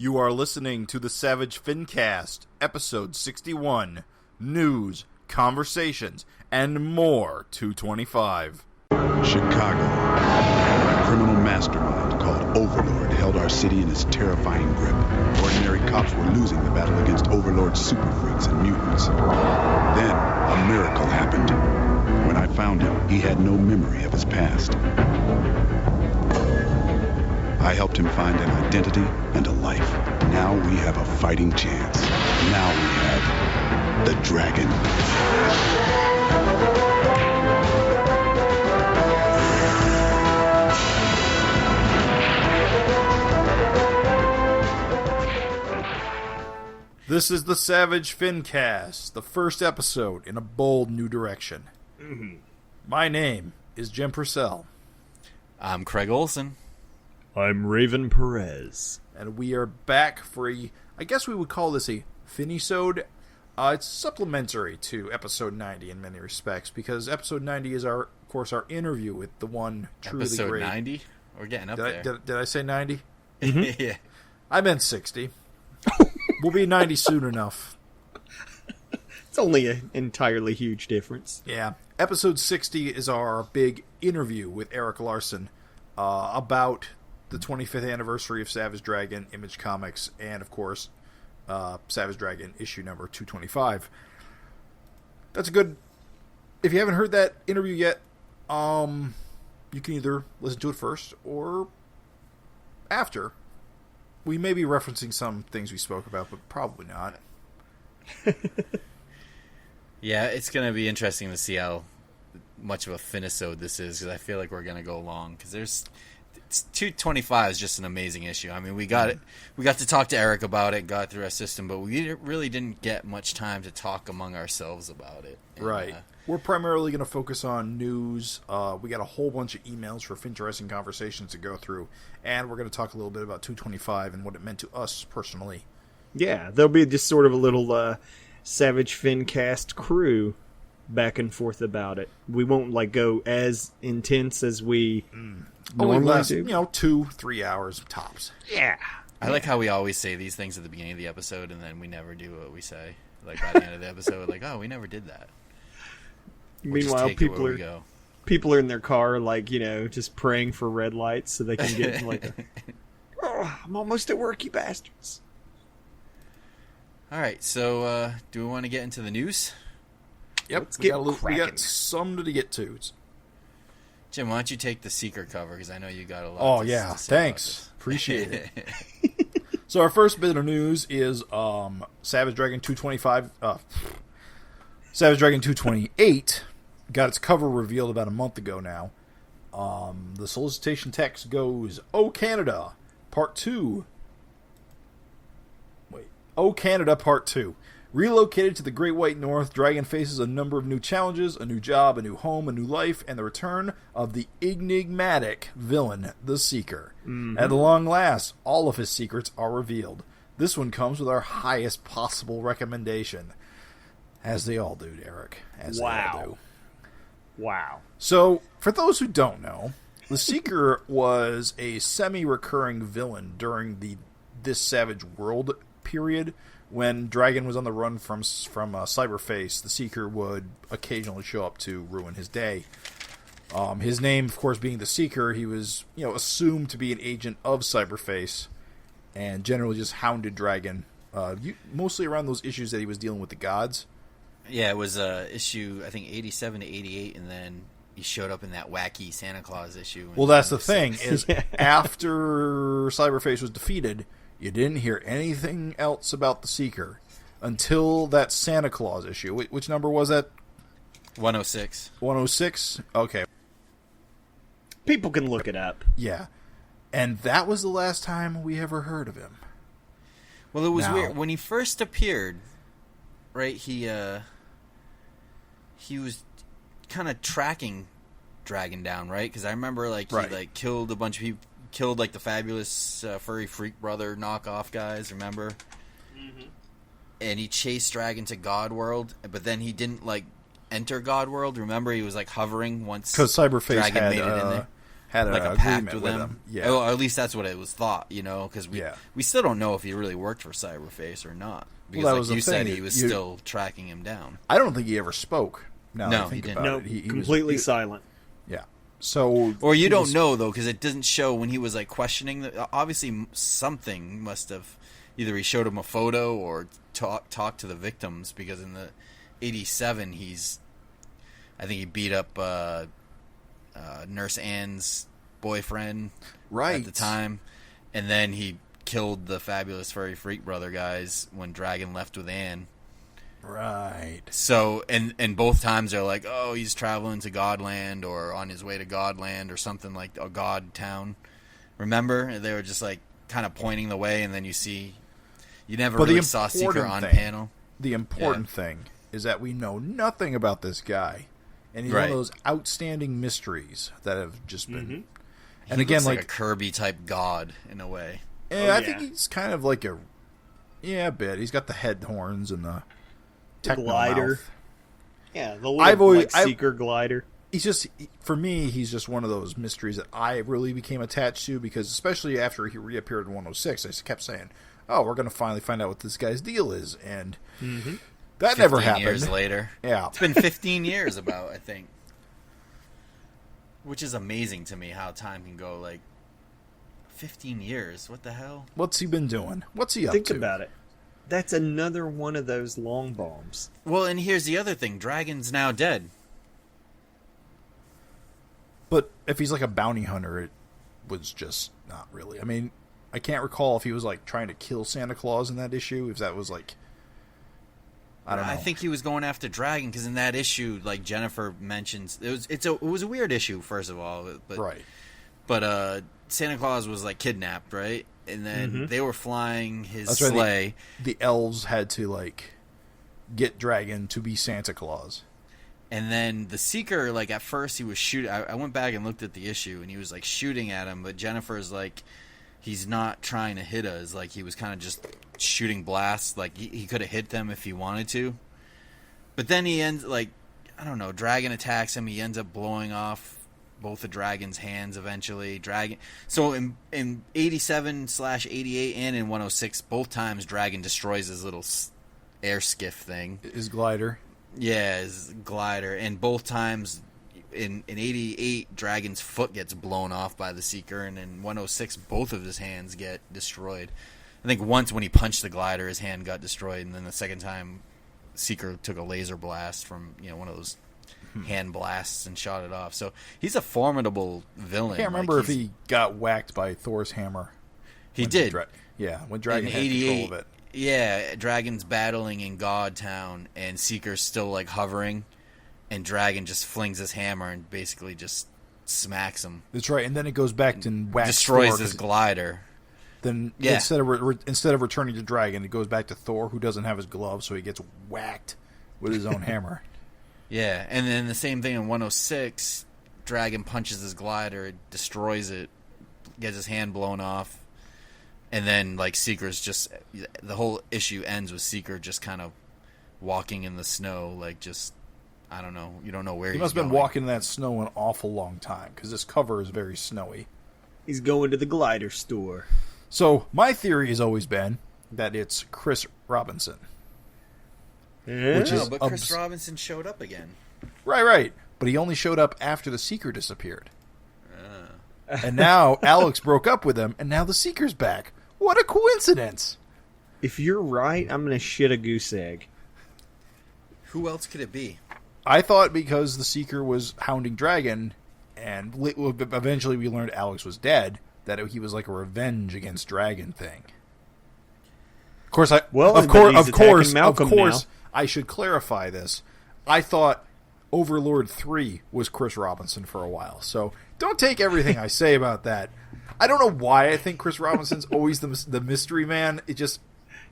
You are listening to the Savage FINcast, episode 61, News, Conversations, and more 225. Chicago. A criminal mastermind called Overlord held our city in its terrifying grip. Ordinary cops were losing the battle against Overlord's super freaks and mutants. Then, a miracle happened. When I found him, he had no memory of his past. I helped him find an identity and a life. Now we have a fighting chance. Now we have the Dragon. This is the Savage FINcast, the first episode in a bold new direction. Mm-hmm. My name is Jim Purcell. I'm Craig Olson. I'm Raven Perez. And we are back for I guess we would call this a Finisode. It's supplementary to episode 90 in many respects, because episode 90 is, of course, our interview with the one truly episode great... Episode 90? We're getting up there. Did I say 90? Mm-hmm. Yeah. I meant 60. We'll be 90 soon enough. It's only an entirely huge difference. Yeah. Episode 60 is our big interview with Erik Larsen about the 25th anniversary of Savage Dragon, Image Comics, and, of course, Savage Dragon issue number 225. That's a good... If you haven't heard that interview yet, you can either listen to it first or after. We may be referencing some things we spoke about, but probably not. Yeah, it's going to be interesting to see how much of a finisode this is, because I feel like we're going to go long, because there's... 225 is just an amazing issue. I mean, we got to talk to Erik about it, got through our system, but we really didn't get much time to talk among ourselves about it. And, right. We're primarily going to focus on news. We got a whole bunch of emails for FINteresting Conversations to go through, and we're going to talk a little bit about 225 and what it meant to us personally. Yeah, there'll be just sort of a little Savage FINcast crew back and forth about it. We won't go as intense as we normally last, do. 2-3 hours tops. Yeah. I like how we always say these things at the beginning of the episode, and then we never do what we say. Like, by the end of the episode, we never did that. Meanwhile, people are in their car, just praying for red lights so they can get I'm almost at work, you bastards. All right, so do we want to get into the news? Yep, we got some to get to. Jim, why don't you take the Seeker cover, because I know you got a lot. Oh, yeah, thanks. Appreciate it. So our first bit of news is Savage Dragon 225... Savage Dragon 228 got its cover revealed about a month ago now. The solicitation text goes, "Oh Canada, Part 2. Oh Canada, Part 2. Relocated to the Great White North, Dragon faces a number of new challenges, a new job, a new home, a new life, and the return of the enigmatic villain, the Seeker. Mm-hmm. At long last, all of his secrets are revealed. This one comes with our highest possible recommendation." As they all do, Erik. As they all do. Wow. So, for those who don't know, the Seeker was a semi-recurring villain during this Savage World period. When Dragon was on the run from Cyberface, the Seeker would occasionally show up to ruin his day. His name, of course, being the Seeker, he was assumed to be an agent of Cyberface, and generally just hounded Dragon, mostly around those issues that he was dealing with the gods. Yeah, it was issue, I think, 87 to 88, and then he showed up in that wacky Santa Claus issue. Well, that's the thing, is after Cyberface was defeated, you didn't hear anything else about the Seeker until that Santa Claus issue. Which number was that? 106. 106? Okay. People can look it up. Yeah. And that was the last time we ever heard of him. Well, it was weird. When he first appeared, right, he was kind of tracking Dragon down, right? Because I remember, he killed a bunch of people. Killed the fabulous furry freak brother knockoff guys, remember? Mm-hmm. And he chased Dragon to God World, but then he didn't enter God World. Remember, he was hovering once because Cyberface Dragon had made it in there. had an like a agreement pact with with him. him. Yeah. Or at least that's what it was thought, because we still don't know if he really worked for Cyberface or not. Because that like was the you said, thing. he was still tracking him down. I don't think he ever spoke. Now that I No, think he about didn't. it. He completely was, silent. Yeah. So, Or you he don't was- know, though, because it doesn't show when he was like questioning. Obviously, something must have either he showed him a photo or talked to the victims, because in the 87, I think he beat up Nurse Ann's boyfriend at the time, and then he killed the Fabulous Furry Freak Brother guys when Dragon left with Ann. Right. So, and both times they're like, oh, he's traveling to Godland or on his way to Godland or something like a God town. Remember? They were just like kind of pointing the way, and then you never really saw Seeker on panel. The important thing is that we know nothing about this guy. And he's one of those outstanding mysteries that have just been... Mm-hmm. And He again, looks like a Kirby-type god, in a way. I think he's kind of like a... Yeah, a bit. He's got the head horns and the glider. mouth. Yeah, the little Seeker glider. He's just... For me, he's just one of those mysteries that I really became attached to, because especially after he reappeared in 106, I just kept saying, oh, we're going to finally find out what this guy's deal is. And that never happened. 15 years later. Yeah. It's been 15 years about, I think. Which is amazing to me, how time can go, 15 years. What the hell? What's he been doing? What's he up Think to? about it. That's another one of those long bombs. Well, and here's the other thing. Dragon's now dead. But if he's like a bounty hunter, it was just not really. I mean, I can't recall if he was trying to kill Santa Claus in that issue. If that was I don't know. I think he was going after Dragon, because in that issue, Jennifer mentions, it was a weird issue, first of all. But, right. But Santa Claus was kidnapped, right? And then they were flying his That's right, sleigh. The elves had to get Dragon to be Santa Claus. And then the Seeker, at first he was shooting. I went back and looked at the issue, and he was shooting at him. But Jennifer's he's not trying to hit us. He was kind of just shooting blasts. He could have hit them if he wanted to. But then he ends I don't know. Dragon attacks him. He ends up blowing off both of Dragon's hands eventually. So in 87/88 and in 106, both times Dragon destroys his little air skiff thing. His glider. Yeah, his glider. And both times in 88, Dragon's foot gets blown off by the Seeker, and in 106, both of his hands get destroyed. I think once when he punched the glider, his hand got destroyed, and then the second time, Seeker took a laser blast from one of those hand blasts and shot it off. So he's a formidable villain. I can't remember if he got whacked by Thor's hammer. He did. When Dragon had control of it. Yeah, Dragon's battling in God Town, and Seeker's still hovering, and Dragon just flings his hammer and basically just smacks him. That's right, and then it goes back and whacks destroys Thor, his glider. Then instead of returning to Dragon, it goes back to Thor, who doesn't have his glove, so he gets whacked with his own hammer. Yeah, and then the same thing in 106, Dragon punches his glider, it destroys it, gets his hand blown off, and then Seeker's just the whole issue ends with Seeker just kind of walking in the snow, I don't know, you don't know where he he's must have been going. walking in that snow an awful long time, because this cover is very snowy. He's going to the glider store. So my theory has always been that it's Chris Robinson. Which is but Chris Robinson showed up again. Right. But he only showed up after the Seeker disappeared. And now Alex broke up with him, and now the Seeker's back. What a coincidence! If you're right, I'm going to shit a goose egg. Who else could it be? I thought because the Seeker was hounding Dragon, and eventually we learned Alex was dead, that he was a revenge against Dragon thing. Of course, I should clarify this. I thought Overlord 3 was Chris Robinson for a while, so don't take everything I say about that. I don't know why I think Chris Robinson's always the mystery man. It just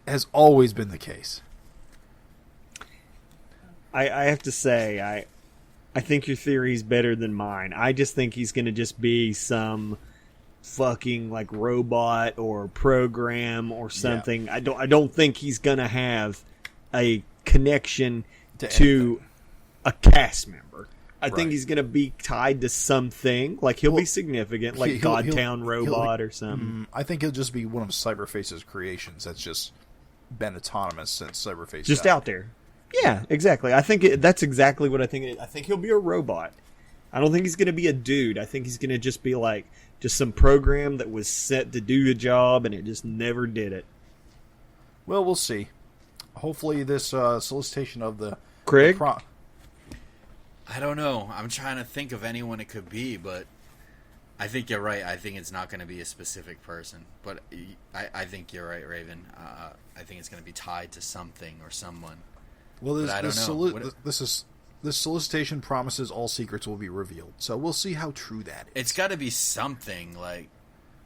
has always been the case. I have to say, I think your theory's better than mine. I just think he's going to just be some fucking robot or program or something. Yeah. I don't think he's going to have a connection to a cast member. I think he's going to be tied to something. Like, he'll be significant, like Godtown Robot or something. I think he'll just be one of Cyberface's creations that's just been autonomous since Cyberface just died. out there. Yeah, exactly. I think that's exactly what I think it is. I think he'll be a robot. I don't think he's going to be a dude. I think he's going to just be like just some program that was set to do the job and it just never did it. Well, we'll see. Hopefully this solicitation of the... Craig? I don't know. I'm trying to think of anyone it could be, but I think you're right. I think it's not going to be a specific person. But I think you're right, Raven. I think it's going to be tied to something or someone. Well, this solicitation promises all secrets will be revealed. So we'll see how true that is. It's got to be something, like,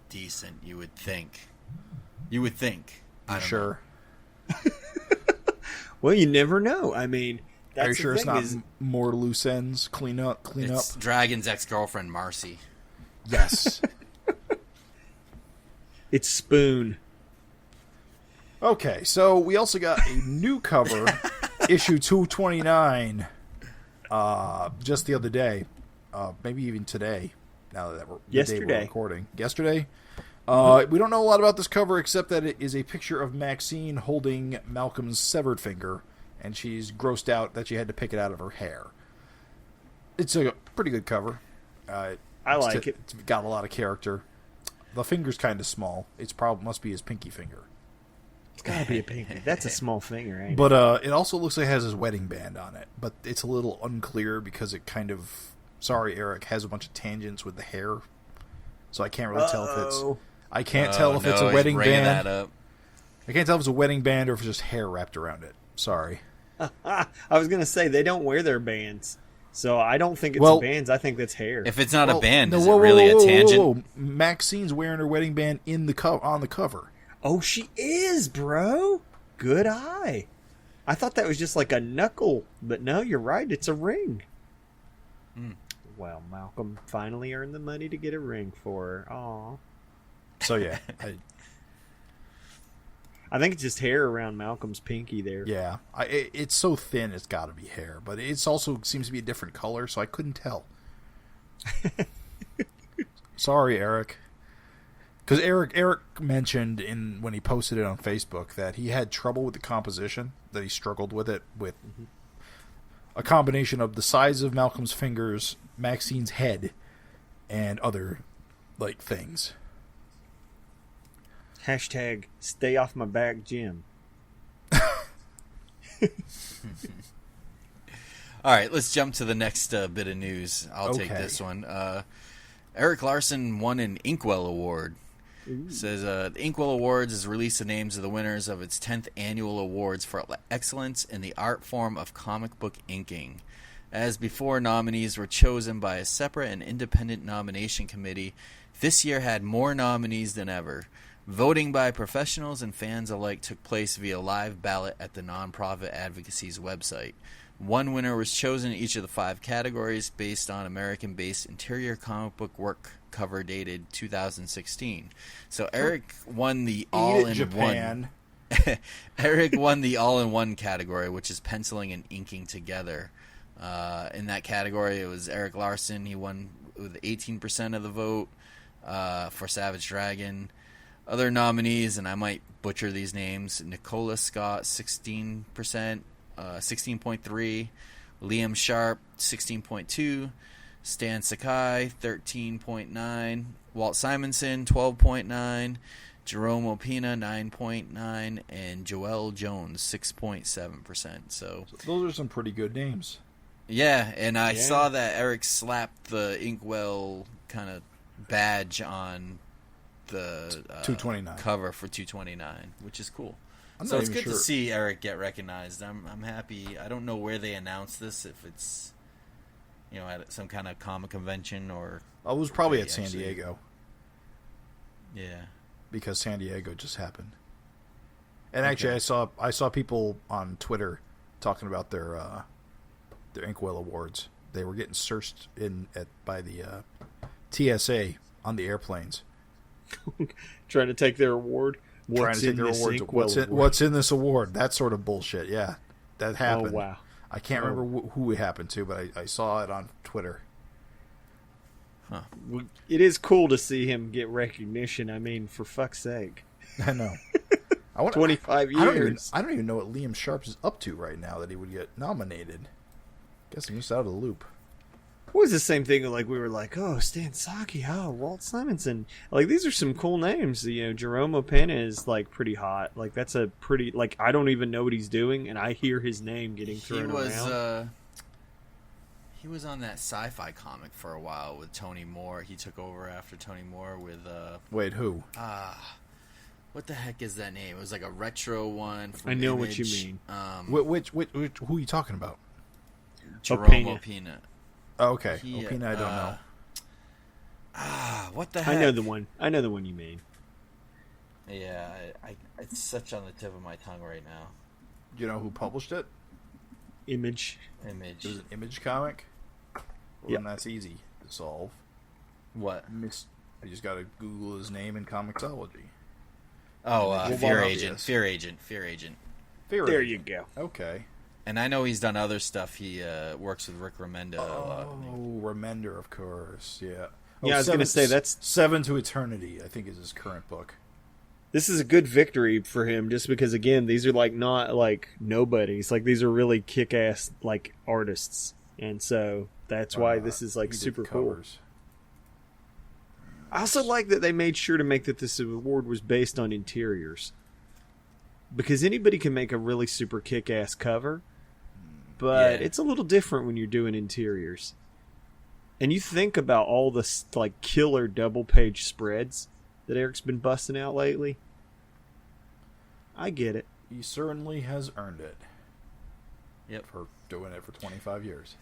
decent, you would think. You would think. I don't know. Well, you never know. I mean... Are you sure it's not more loose ends? Clean up. It's Dragon's ex-girlfriend, Marcy. Yes. It's Spoon. Okay, so we also got a new cover, issue 229, just the other day. Maybe even today, now that we're recording. Yesterday? We don't know a lot about this cover, except that it is a picture of Maxine holding Malcolm's severed finger, and she's grossed out that she had to pick it out of her hair. It's a pretty good cover. I like it. It's got a lot of character. The finger's kind of small. It's probably must be his pinky finger. It's got to be a pinky. That's a small finger, ain't it? But it also looks like it has his wedding band on it. But it's a little unclear because it kind of... Sorry, Eric, has a bunch of tangents with the hair. So I can't really tell if it's... I can't tell if it's a wedding band. I can't tell if it's a wedding band or if it's just hair wrapped around it. Sorry. I was going to say, they don't wear their bands. So I don't think it's bands. I think that's hair. If it's not a band, is it really a tangent? Whoa. Maxine's wearing her wedding band on the cover. Oh, she is, bro. Good eye. I thought that was just like a knuckle. But no, you're right. It's a ring. Well, Malcolm finally earned the money to get a ring for her. Aw. So, yeah. I think it's just hair around Malcolm's pinky there. Yeah. It's so thin, it's got to be hair. But it also seems to be a different color, so I couldn't tell. Sorry, Eric. Because Eric mentioned when he posted it on Facebook that he had trouble with the composition, that he struggled with it with a combination of the size of Malcolm's fingers, Maxine's head, and other things. Hashtag stay off my back, Jim. All right, let's jump to the next bit of news. I'll take this one. Erik Larsen won an Inkwell Award. It says the Inkwell Awards has released the names of the winners of its 10th annual awards for excellence in the art form of comic book inking. As before, nominees were chosen by a separate and independent nomination committee. This year had more nominees than ever. Voting by professionals and fans alike took place via live ballot at the nonprofit advocacy's website. One winner was chosen in each of the 5 categories based on American-based interior comic book work cover dated 2016. So Eric won the all-in-one. Eric won the all-in-one category, which is penciling and inking together. In that category, it was Erik Larsen. He won with 18% of the vote for Savage Dragon. Other nominees, and I might butcher these names: Nicola Scott, 16%, 16.3%, Liam Sharp, 16.2%, Stan Sakai, 13.9%, Walt Simonson, 12.9%, Jerome Opina, 9.9%, and Joelle Jones, 6.7%. So those are some pretty good names. Yeah, and I saw that Eric slapped the Inkwell kind of badge on the 229 cover for 229, which is cool. So it's good to see Eric get recognized. I'm happy. I don't know where they announced this, if it's at some kind of comic convention or... it was probably at San Diego. Yeah. Because San Diego just happened. And actually I saw people on Twitter talking about their Inkwell Awards. They were getting searched by the TSA on the airplanes. Trying to take their award. What's in this award? That sort of bullshit. Yeah, that happened. Oh wow! I can't remember who it happened to, but I saw it on Twitter. Huh. It is cool to see him get recognition. I mean, for fuck's sake. I know. 25 years. I don't even know what Liam Sharp is up to right now that he would get nominated. Guess I'm just out of the loop. It was the same thing. Like we were like, oh, Stan Saki, oh, Walt Simonson. Like these are some cool names. You know, Jerome Openna is like pretty hot. Like that's a pretty like I don't even know what he's doing, and I hear his name getting thrown around. He was on that sci-fi comic for a while with Tony Moore. He took over after Tony Moore with Wait, who? What the heck is that name? It was like a retro one. From I know Image. what you mean. Which who are you talking about? Jerome Openna. Oh, okay, Openna, I don't know. What the heck? I know the one. I know the one you mean. Yeah, it's such on the tip of my tongue right now. Do you know who published it? Image. It was an Image comic. Well, then that's easy to solve. What? I just got to Google his name in Comixology. Oh, Fear Agent. There you go. Okay. And I know he's done other stuff. He works with Rick Remender a lot. Oh, Remender, of course. Yeah. Yeah, I was going to say that's... Seven to Eternity, I think, is his current book. This is a good victory for him, just because, again, these are like not like nobodies. Like these are really kick-ass like artists, and so that's why this is like super cool. I also like that they made sure to make that this award was based on interiors, because anybody can make a really super kick-ass cover, but it's a little different when you're doing interiors. And you think about all the like killer double-page spreads that Erik's been busting out lately. I get it. He certainly has earned it. Yep. For doing it for 25 years.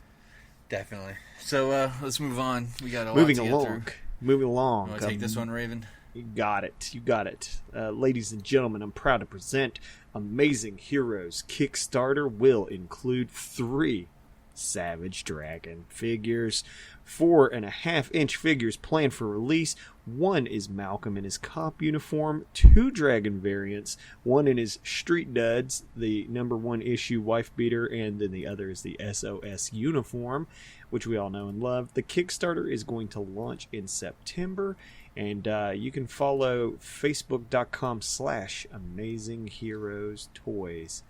Definitely. So let's move on. We got a lot Moving to along. get through. Moving along. You want to take this one, Raven? You got it. You got it. Ladies and gentlemen, I'm proud to present Amazing Heroes Kickstarter will include 3 Savage Dragon figures. 4.5-inch figures planned for release. 1 is Malcolm in his cop uniform. 2 Dragon variants. 1 in his Street Duds, the #1 issue wife beater, and then the other is the SOS uniform, which we all know and love. The Kickstarter is going to launch in September, and you can follow facebook.com/AmazingHeroesToys.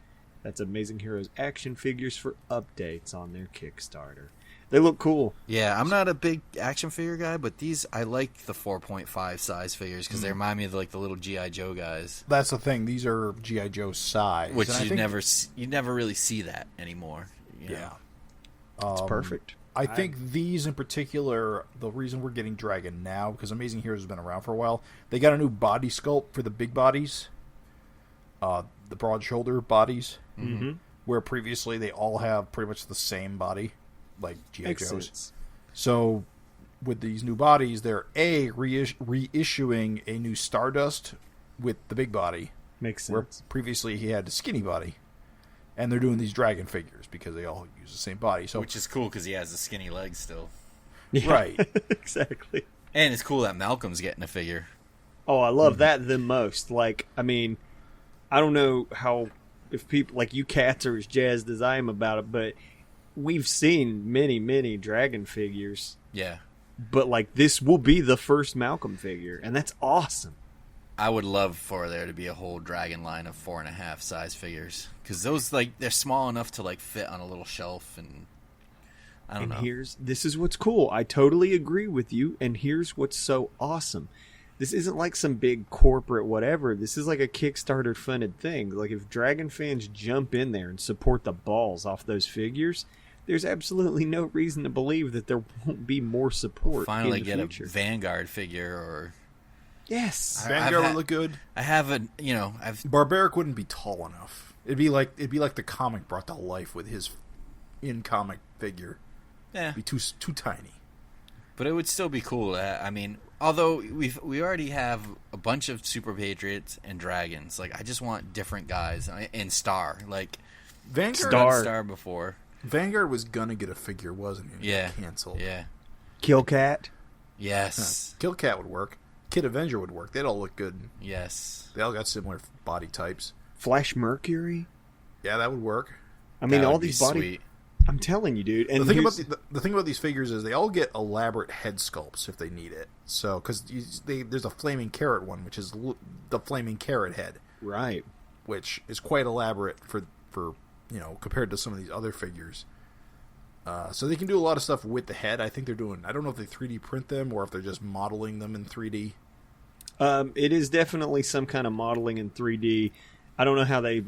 That's Amazing Heroes action figures for updates on their Kickstarter. They look cool. Yeah, I'm not a big action figure guy, but these, I like the 4.5 size figures because they remind me of like the little G.I. Joe guys. That's the thing. These are G.I. Joe size. Which you never really see that anymore. You know? It's perfect. I think these in particular, the reason we're getting Dragon now, because Amazing Heroes has been around for a while, they got a new body sculpt for the big bodies. The broad shoulder bodies. Mm-hmm. Where previously they all have pretty much the same body. Like G.I. Joes. Sense. So, with these new bodies, they're reissuing a new Stardust with the big body. Makes sense. Where previously he had a skinny body. And they're doing these Dragon figures because they all use the same body. So, which is cool because he has the skinny legs still. Yeah, right. Exactly. And it's cool that Malcolm's getting a figure. Oh, I love that the most. Like, I mean, I don't know if people like you cats are as jazzed as I am about it, but we've seen many Dragon figures. Yeah. But, like, this will be the first Malcolm figure, and that's awesome. I would love for there to be a whole Dragon line of 4.5 size figures. Because those, like, they're small enough to, like, fit on a little shelf, and I don't know. This is what's cool. I totally agree with you, and here's what's so awesome. This isn't like some big corporate whatever. This is like a Kickstarter funded thing. Like, if Dragon fans jump in there and support the balls off those figures, there's absolutely no reason to believe that there won't be more support. Finally in the get future. a Vanguard figure, or yes, Vanguard would look good. I haven't, Barbaric wouldn't be tall enough. It'd be like the comic brought to life with his in comic figure. Yeah, it'd be too tiny. But it would still be cool. I mean, although we already have a bunch of Super Patriots and Dragons. Like, I just want different guys and Star. Like Vanguard Star before. Vanguard was gonna get a figure, wasn't he? Yeah. Canceled. Yeah. Killcat. Yes. Killcat would work. Kid Avenger would work. They'd all look good. Yes. They all got similar body types. Flash Mercury. Yeah, that would work. I mean, all these body. I'm telling you, dude. And the thing about these figures is they all get elaborate head sculpts if they need it. So because there's a flaming carrot one, which is the flaming carrot head, right? Which is quite elaborate for compared to some of these other figures. So they can do a lot of stuff with the head. I think they're doing. I don't know if they 3D print them or if they're just modeling them in 3D. It is definitely some kind of modeling in 3D. I don't know how they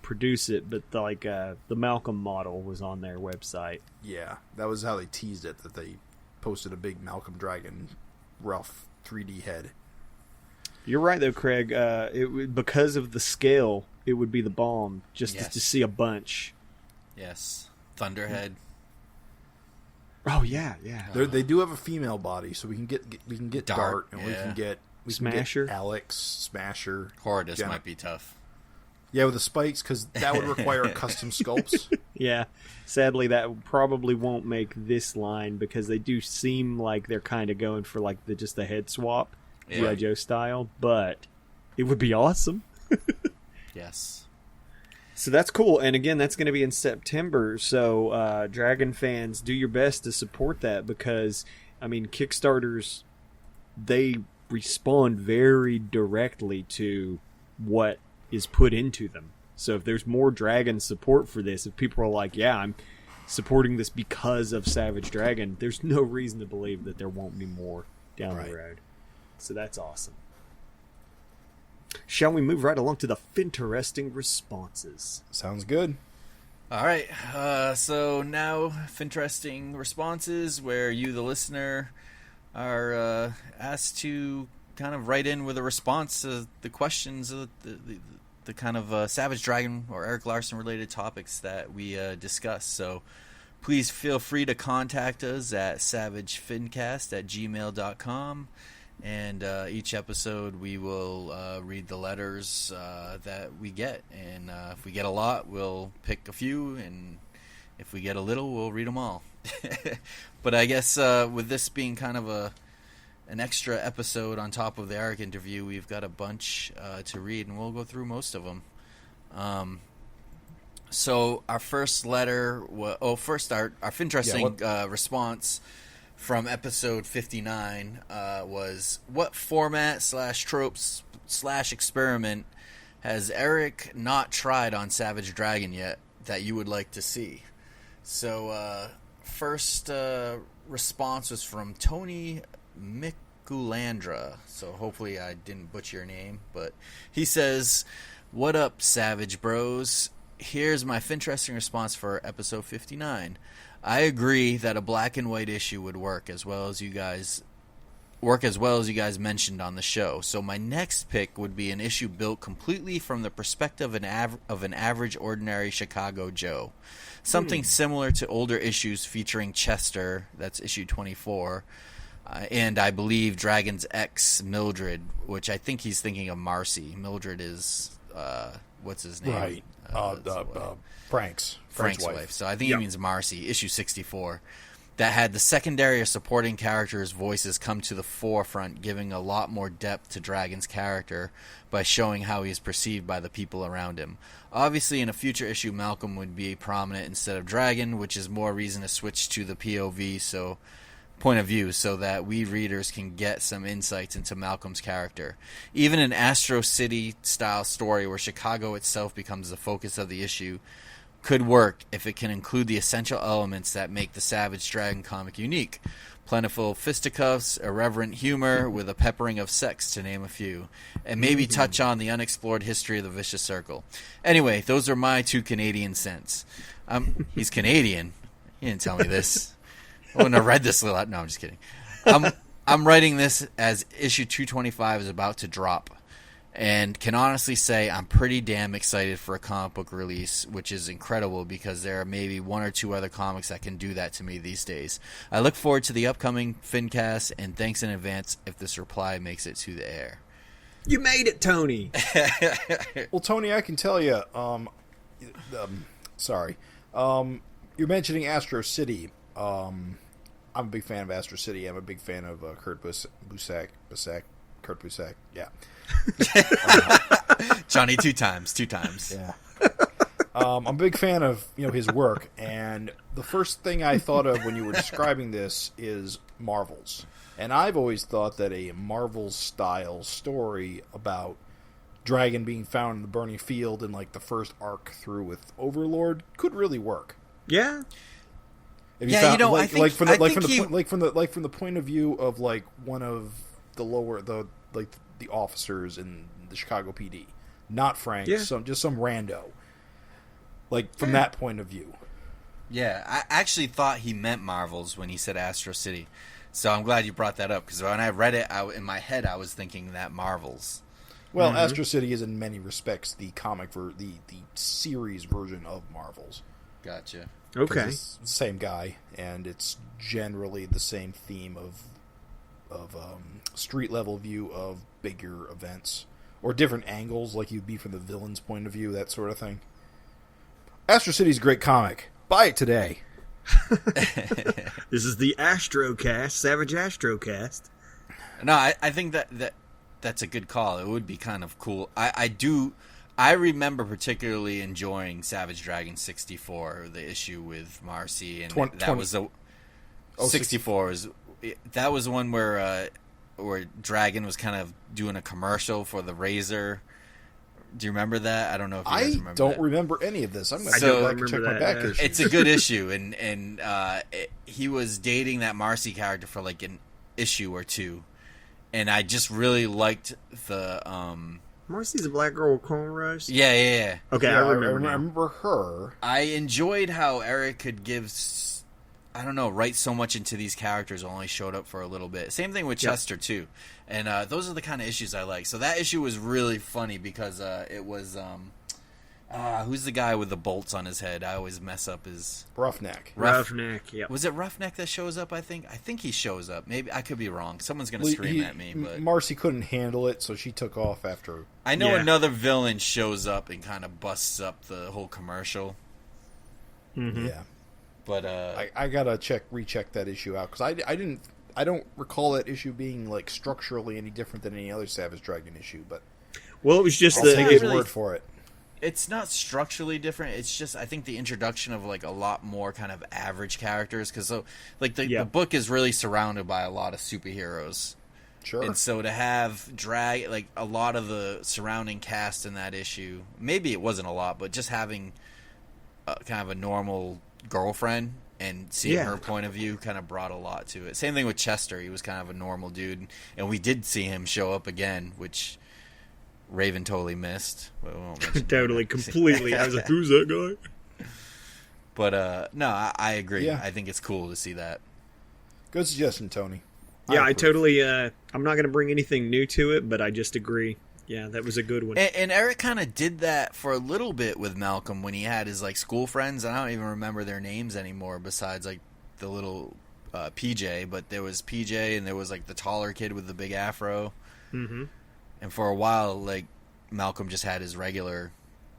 produce it, but the Malcolm model was on their website. Yeah, that was how they teased it. That they posted a big Malcolm Dragon rough 3D head. You're right though, Craig. Because of the scale, it would be the bomb just to see a bunch. Yes, Thunderhead. Oh yeah. They do have a female body, so we can get Dart and we can get Smasher, Alex, Smasher. Horridus might be tough. Yeah, with the spikes, because that would require custom sculpts. Yeah, sadly that probably won't make this line because they do seem like they're kind of going for just the head swap, G.I. Joe style. But it would be awesome. Yes. So that's cool, and again, that's going to be in September. So Dragon fans, do your best to support that because Kickstarters, they respond very directly to what is put into them. So if there's more Dragon support for this, if people are like, yeah, I'm supporting this because of Savage Dragon, there's no reason to believe that there won't be more down the road. So that's awesome. Shall we move right along to the FINteresting responses? Sounds good. All right. So now FINteresting responses, where you, the listener, are asked to kind of write in with a response to the questions of the kind of Savage Dragon or Erik Larsen related topics that we discuss. So please feel free to contact us at savagefincast@gmail.com. And each episode we will read the letters that we get. And if we get a lot, we'll pick a few. And if we get a little, we'll read them all. But I guess with this being kind of an extra episode on top of the Erik interview, we've got a bunch to read, and we'll go through most of them. So our first letter, our FINteresting response from episode 59 was, what format / tropes / experiment has Erik not tried on Savage Dragon yet that you would like to see? So first response was from Tony Mikulandra, so hopefully I didn't butcher your name, but he says, what up, Savage Bros? Here's my FINteresting response for episode 59. I agree that a black and white issue would work as well as you guys mentioned on the show. So my next pick would be an issue built completely from the perspective of an average, ordinary Chicago Joe. Something similar to older issues featuring Chester, that's issue 24, and I believe Dragon's ex, Mildred, which I think he's thinking of Marcy. Mildred is, what's his name? Right. Frank's wife. So I think he means Marcy, issue 64. That had the secondary or supporting characters' voices come to the forefront, giving a lot more depth to Dragon's character by showing how he is perceived by the people around him. Obviously, in a future issue, Malcolm would be prominent instead of Dragon, which is more reason to switch to the POV, point of view, so that we readers can get some insights into Malcolm's character. Even an Astro City style story where Chicago itself becomes the focus of the issue could work if it can include the essential elements that make the Savage Dragon comic unique. Plentiful fisticuffs, irreverent humor with a peppering of sex, to name a few, and maybe touch on the unexplored history of the Vicious Circle. Anyway, those are my 2 Canadian cents. He's Canadian. He didn't tell me this. I wouldn't have read this a lot. No, I'm just kidding. I'm writing this as issue 225 is about to drop, and can honestly say I'm pretty damn excited for a comic book release, which is incredible because there are maybe 1 or 2 other comics that can do that to me these days. I look forward to the upcoming FINcast, and thanks in advance if this reply makes it to the air. You made it, Tony. Well, Tony, I can tell you, sorry. You're mentioning Astro City. I'm a big fan of Astro City. I'm a big fan of Kurt Busiek. Yeah. Johnny 2 times. Yeah. I'm a big fan of his work, and the first thing I thought of when you were describing this is Marvels. And I've always thought that a Marvel-style story about Dragon being found in the burning field in like the first arc through with Overlord could really work. Yeah. If you found, from the point of view of like one of the the officers in the Chicago PD, not Frank, just some rando. Like from that point of view. Yeah, I actually thought he meant Marvels when he said Astro City. So I'm glad you brought that up, because when I read it, in my head I was thinking that Marvels. Well, Astro City is in many respects the comic the series version of Marvels. Gotcha. Okay. It's the same guy, and it's generally the same theme of street level view of bigger events or different angles, like you'd be from the villain's point of view, that sort of thing. Astro City's a great comic. Buy it today. This is the Astrocast, Savage Astrocast. No, I think that's a good call. It would be kind of cool. I remember particularly enjoying Savage Dragon 64, the issue with Marcy, and that was the 64 that was one where Dragon was kind of doing a commercial for the razor. Do you remember that? I don't know if you guys remember that. I don't remember any of this. I'm going to go back and check my back issue. It's a good issue, and he was dating that Marcy character for like an issue or two, and I just really liked the... Marcy's a black girl with cornrows? Yeah. Okay, yeah, I remember her. I enjoyed how Erik could write so much into these characters, only showed up for a little bit. Same thing with Chester, too. And those are the kind of issues I like. So that issue was really funny because it was... who's the guy with the bolts on his head? I always mess up his... Roughneck, yeah. Was it Roughneck that shows up, I think? I think he shows up. Maybe I could be wrong. Someone's going to scream at me. But Marcy couldn't handle it, so she took off after... I know another villain shows up and kind of busts up the whole commercial. Mm-hmm. Yeah. But I gotta recheck that issue out, because I don't recall that issue being like structurally any different than any other Savage Dragon issue. But it was just I'll take his word for it. It's not structurally different. It's just, I think, the introduction of like a lot more kind of average characters, because the book is really surrounded by a lot of superheroes. Sure. And so to have a lot of the surrounding cast in that issue, maybe it wasn't a lot, but just having kind of a normal girlfriend and seeing her point of view kind of brought a lot to it. Same thing with Chester. He was kind of a normal dude, and we did see him show up again, which Raven totally missed. Totally, completely. I was like, who's that guy? But no, I agree. Yeah. I think it's cool to see that. Good suggestion, Tony. Yeah, I totally... I'm not going to bring anything new to it, but I just agree. Yeah, that was a good one. And Erik kind of did that for a little bit with Malcolm when he had his like school friends. I don't even remember their names anymore besides like the little PJ. But there was PJ and there was like the taller kid with the big afro. Mm-hmm. And for a while, like Malcolm just had his regular,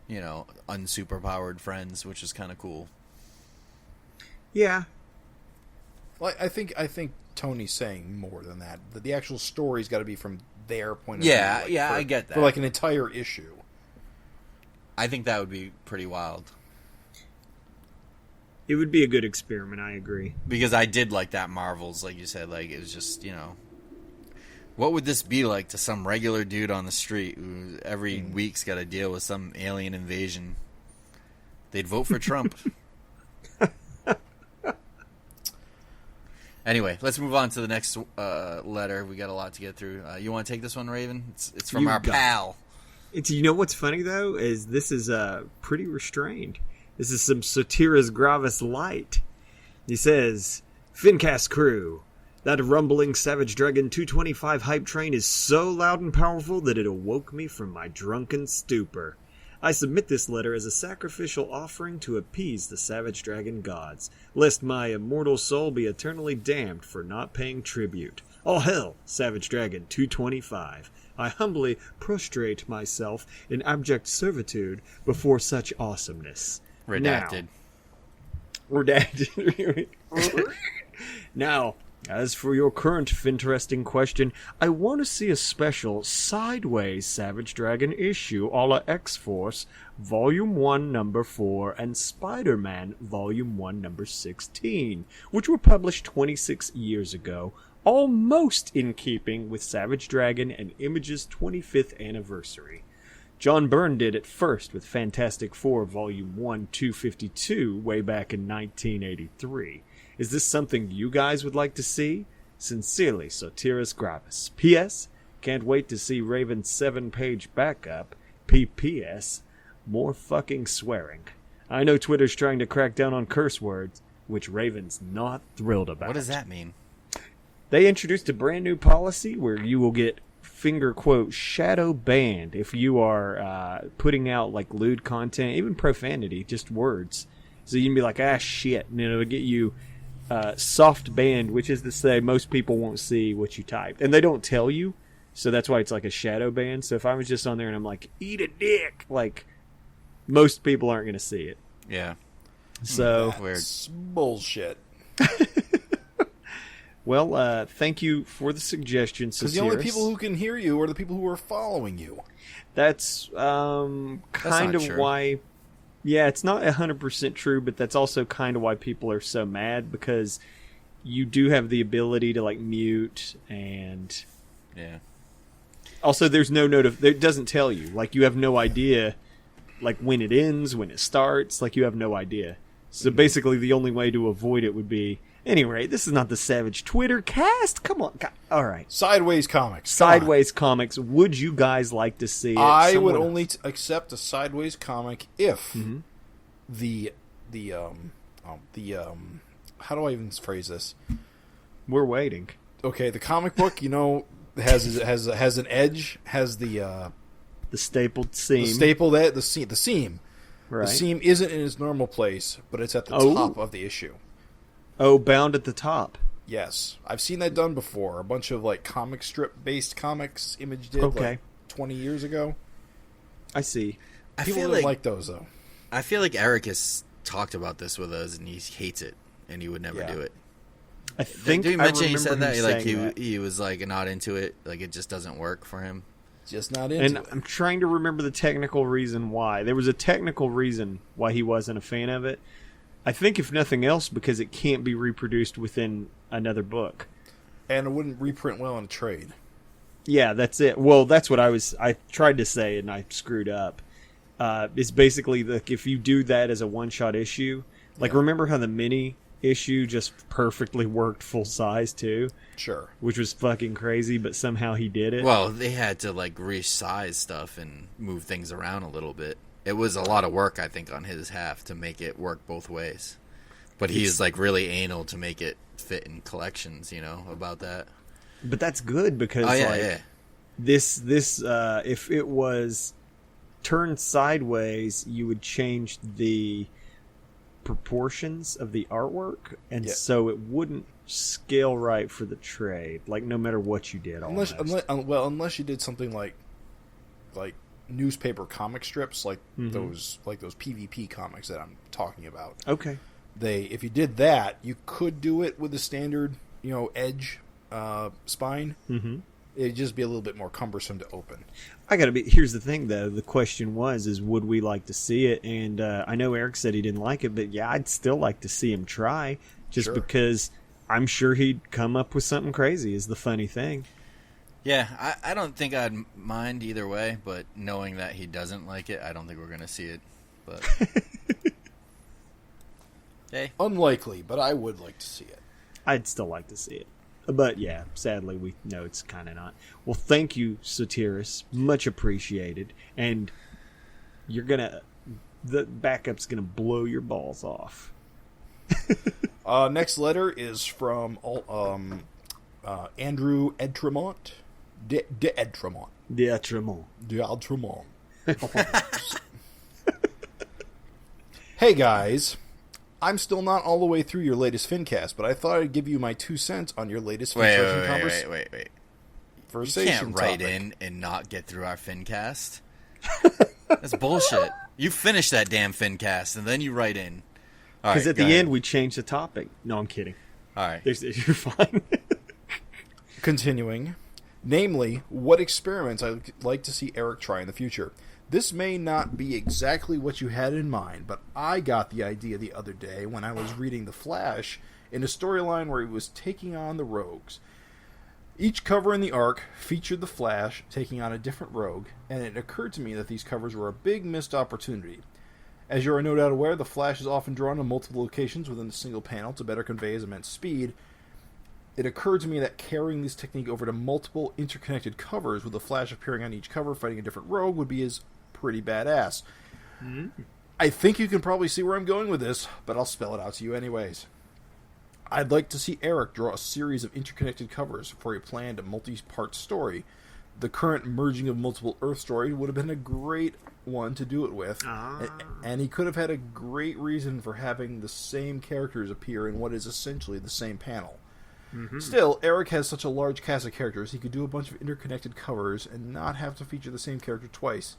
unsuperpowered friends, which is kind of cool. Yeah. Well, I think Tony's saying more than that. The actual story's got to be from their point of view. Yeah, I get that. For like an entire issue. I think that would be pretty wild. It would be a good experiment, I agree. Because I did like that Marvels, like you said. Like, it was just, what would this be like to some regular dude on the street who every week's got to deal with some alien invasion? They'd vote for Trump. Anyway, let's move on to the next letter. We got a lot to get through. You want to take this one, Raven? It's from our pal. What's funny, though, is this is pretty restrained. This is some Sotiris Gravis light. He says, FINcast crew, that rumbling Savage Dragon 225 hype train is so loud and powerful that it awoke me from my drunken stupor. I submit this letter as a sacrificial offering to appease the Savage Dragon gods, lest my immortal soul be eternally damned for not paying tribute. All hail, Savage Dragon 225. I humbly prostrate myself in abject servitude before such awesomeness. Redacted. Redacted. Now, As for your current FINteresting question, I want to see a special Sideways Savage Dragon issue a la X-Force, Volume 1, Number 4, and Spider-Man, Volume 1, Number 16, which were published 26 years ago, almost in keeping with Savage Dragon and Image's 25th anniversary. John Byrne did it first with Fantastic Four, Volume 1, 252, way back in 1983. Is this something you guys would like to see? Sincerely, Sotiris Gravis. P.S. Can't wait to see Raven's 7-page backup. P.P.S. More fucking swearing. I know Twitter's trying to crack down on curse words, which Raven's not thrilled about. What does that mean? They introduced a brand new policy where you will get finger quote shadow banned if you are putting out like lewd content, even profanity, just words. So you can be like, shit, and it'll get you soft banned, which is to say most people won't see what you typed. And they don't tell you, so that's why it's like a shadow ban. So if I was just on there and I'm like, eat a dick, like, most people aren't going to see it. Yeah. So That's bullshit. Well, thank you for the suggestion, because the only people who can hear you are the people who are following you. That's kind of true. why... Yeah, it's not 100% true, but that's also kind of why people are so mad, because you do have the ability to, like, mute, and... Yeah. Also, there's no it doesn't tell you. Like, you have no idea, like, when it ends, when it starts. Like, you have no idea. So basically, the only way to avoid it would be... Anyway, this is not the Savage Twitter cast. Come on. All right. Sideways Comics. Sideways Comics. Would you guys like to see it? I would only accept a Sideways comic if the how do I even phrase this? We're waiting. Okay, the comic book, has an edge, has the stapled seam. The seam. Right. The seam isn't in its normal place, but it's at the top of the issue. Oh, bound at the top. Yes. I've seen that done before. A bunch of, like, comic strip-based comics Image did, like, 20 years ago. I see. People don't like those, though. I feel like Erik has talked about this with us, and he hates it, and he would never do it. I think Did you mention he said that? Like, that. he was, like, not into it. Like, it just doesn't work for him. Just not into it. I'm trying to remember the technical reason why. There was a technical reason why he wasn't a fan of it. I think, if nothing else, because it can't be reproduced within another book. And it wouldn't reprint well in a trade. Yeah, that's it. Well, that's what I tried to say, and I screwed up. It's basically, like, if you do that as a one-shot issue, like, remember how the mini issue just perfectly worked full size, too? Sure. Which was fucking crazy, but somehow he did it. Well, they had to, like, resize stuff and move things around a little bit. It was a lot of work, I think, on his half to make it work both ways. But he is, like, really anal to make it fit in collections, about that. But that's good, because, this if it was turned sideways, you would change the proportions of the artwork, and so it wouldn't scale right for the trade, like, no matter what you did. Unless you did something like newspaper comic strips, like those PvP comics that I'm talking about. Okay. If you did that, you could do it with a standard, edge spine. Mm-hmm. It'd just be a little bit more cumbersome to open. Here's the thing, though. The question is would we like to see it? And I know Erik said he didn't like it, but yeah, I'd still like to see him try, just because I'm sure he'd come up with something crazy, is the funny thing. Yeah, I don't think I'd mind either way, but knowing that he doesn't like it, I don't think we're going to see it. But hey. Unlikely, but I would like to see it. I'd still like to see it. But yeah, sadly, we know it's kind of not. Well, thank you, Sotiris. Much appreciated. And the backup's going to blow your balls off. Next letter is from Andrew Edtremont. Edtremont. D'Edtremont. Hey guys, I'm still not all the way through your latest FINcast, but I thought I'd give you my 2 cents on your latest FINtesting Conversation. Wait. You can't write in and not get through our FINcast. That's bullshit. You finish that damn FINcast and then you write in. Because at the end we change the topic. No, I'm kidding. All right. You're fine. Continuing, namely, what experiments I'd like to see Erik try in the future. This may not be exactly what you had in mind, but I got the idea the other day when I was reading The Flash in a storyline where he was taking on the rogues. Each cover in the arc featured the Flash taking on a different rogue, and it occurred to me that these covers were a big missed opportunity. As you are no doubt aware, the Flash is often drawn in multiple locations within a single panel to better convey his immense speed. It occurred to me that carrying this technique over to multiple interconnected covers with the Flash appearing on each cover fighting a different rogue would be pretty badass. I think you can probably see where I'm going with this, but I'll spell it out to you anyways. I'd like to see Erik draw a series of interconnected covers for a planned multi-part story. The current merging of multiple Earth story would have been a great one to do it with, and he could have had a great reason for having the same characters appear in what is essentially the same panel. Still, Erik has such a large cast of characters, he could do a bunch of interconnected covers and not have to feature the same character twice.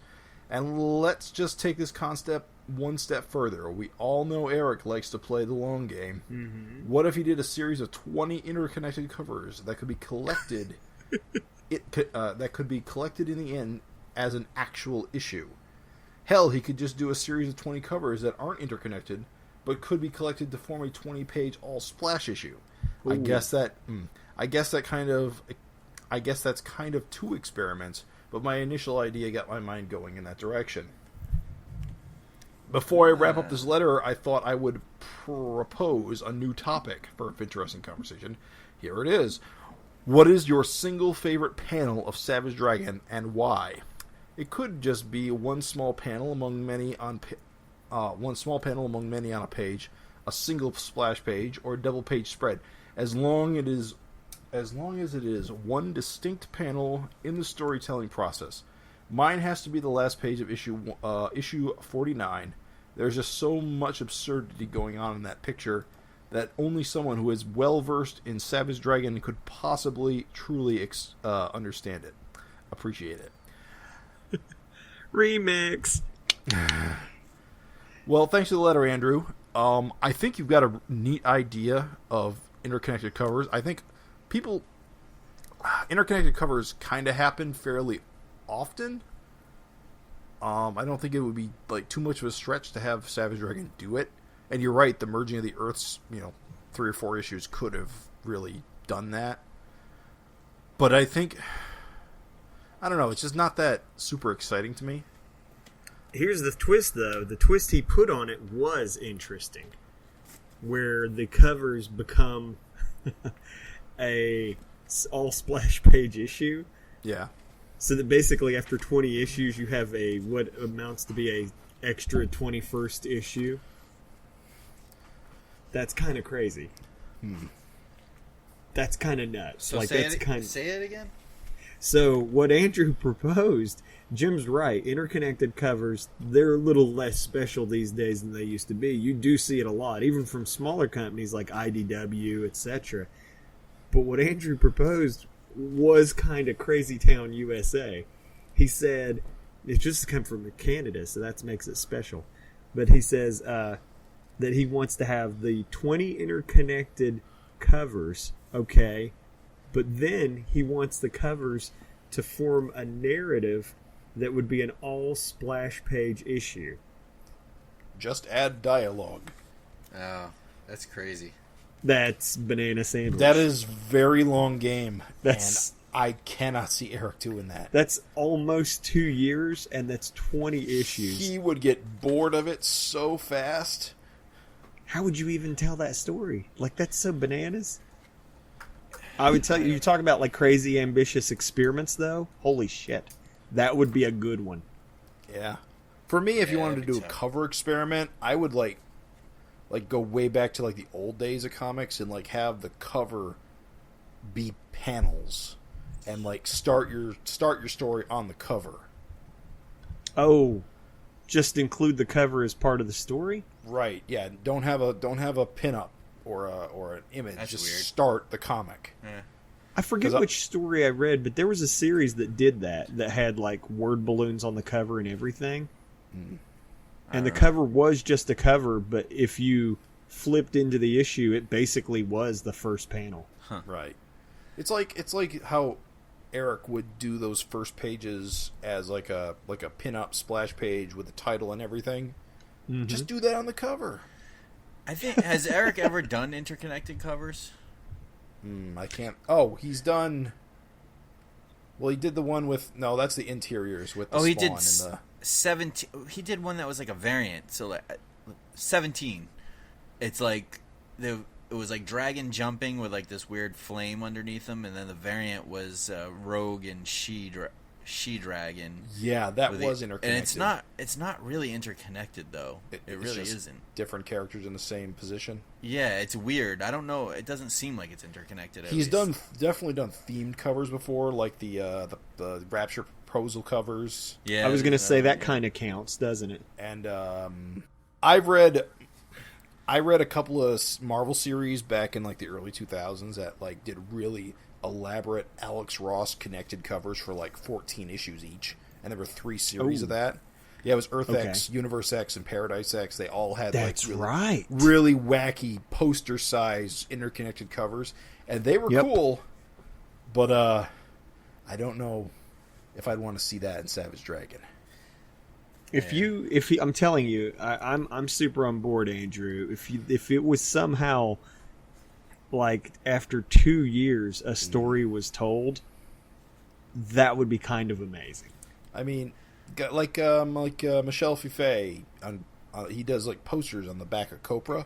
And let's just take this concept one step further. We all know Erik likes to play the long game. What if he did a series of 20 interconnected covers that could be collected that could be collected in the end as an actual issue? Hell, he could just do a series of 20 covers that aren't interconnected, but could be collected to form a 20-page all-splash issue. I guess that's kind of two experiments, but my initial idea got my mind going in that direction. Before I wrap up this letter, I thought I would propose a new topic for a FINteresting Conversation. Here it is. What is your single favorite panel of Savage Dragon, and why? It could just be one small panel among many on a page, a single splash page, or a double-page spread. As long as it is one distinct panel in the storytelling process. Mine has to be the last page of issue 49. There's just so much absurdity going on in that picture that only someone who is well-versed in Savage Dragon could possibly truly understand it. Appreciate it. Remix. Well, thanks for the letter, Andrew. I think you've got a neat idea of interconnected covers. I think interconnected covers kind of happen fairly often. I don't think it would be like too much of a stretch to have Savage Dragon do it. And you're right, the merging of the Earths, 3 or 4 issues could have really done that. But I think, I don't know, it's just not that super exciting to me. Here's the twist, though. The twist he put on it was interesting, where the covers become a all splash page issue. Yeah. So that basically after 20 issues you have a what amounts to be a extra 21st issue. That's kind of crazy. That's kind of nuts. So say it again. So what Andrew proposed, Jim's right. Interconnected covers, they're a little less special these days than they used to be. You do see it a lot, even from smaller companies like IDW, etc. But what Andrew proposed was kind of Crazy Town USA. He said, it just come from Canada, so that makes it special. But he says that he wants to have the 20 interconnected covers, okay, but then he wants the covers to form a narrative that would be an all splash page issue. Just add dialogue. Oh, that's crazy. That's banana sandwich. That is very long game. That's, and I cannot see Erik doing that. That's almost 2 years, and that's 20 issues. He would get bored of it so fast. How would you even tell that story? Like, that's so bananas. I would tell you, you talk about like crazy ambitious experiments, though. Holy shit. That would be a good one. Yeah. For me, if you wanted to do a cover experiment, I would like go way back to like the old days of comics and like have the cover be panels and like start your story on the cover. Oh, just include the cover as part of the story? Right. Yeah, don't have a pin-up or an image. That's just weird. Start the comic. Yeah. I forget which story I read, but there was a series that did that had like word balloons on the cover and everything. And the cover was just a cover, but if you flipped into the issue, it basically was the first panel. Right. It's like how Erik would do those first pages as like a pin-up splash page with the title and everything. Mm-hmm. Just do that on the cover. I think, has Erik ever done interconnected covers? I can't. Oh, he's done. Well, he did the one with. No, that's the interiors with the he Spawn did 17. He did one that was like a variant. So like 17. It's like it was like dragon jumping with like this weird flame underneath him, and then the variant was rogue and she dragon. Yeah, that was interconnected. And it's not really interconnected though. It really just isn't. Different characters in the same position. Yeah, it's weird. I don't know. It doesn't seem like it's interconnected. He's definitely done themed covers before, like the Rapture proposal covers. Yeah, I was going to say that kind of counts, doesn't it? And I read a couple of Marvel series back in like the early 2000s that like did really elaborate Alex Ross connected covers for like 14 issues each, and there were 3 series of that. Yeah, it was Earth X, Universe X, and Paradise X. They all had really wacky poster size interconnected covers, and they were cool. But I don't know if I'd want to see that in Savage Dragon. I'm telling you, I'm super on board, Andrew. If it was somehow like after 2 years a story was told, that would be kind of amazing. I mean, like Michel Fiffe, he does like posters on the back of Copra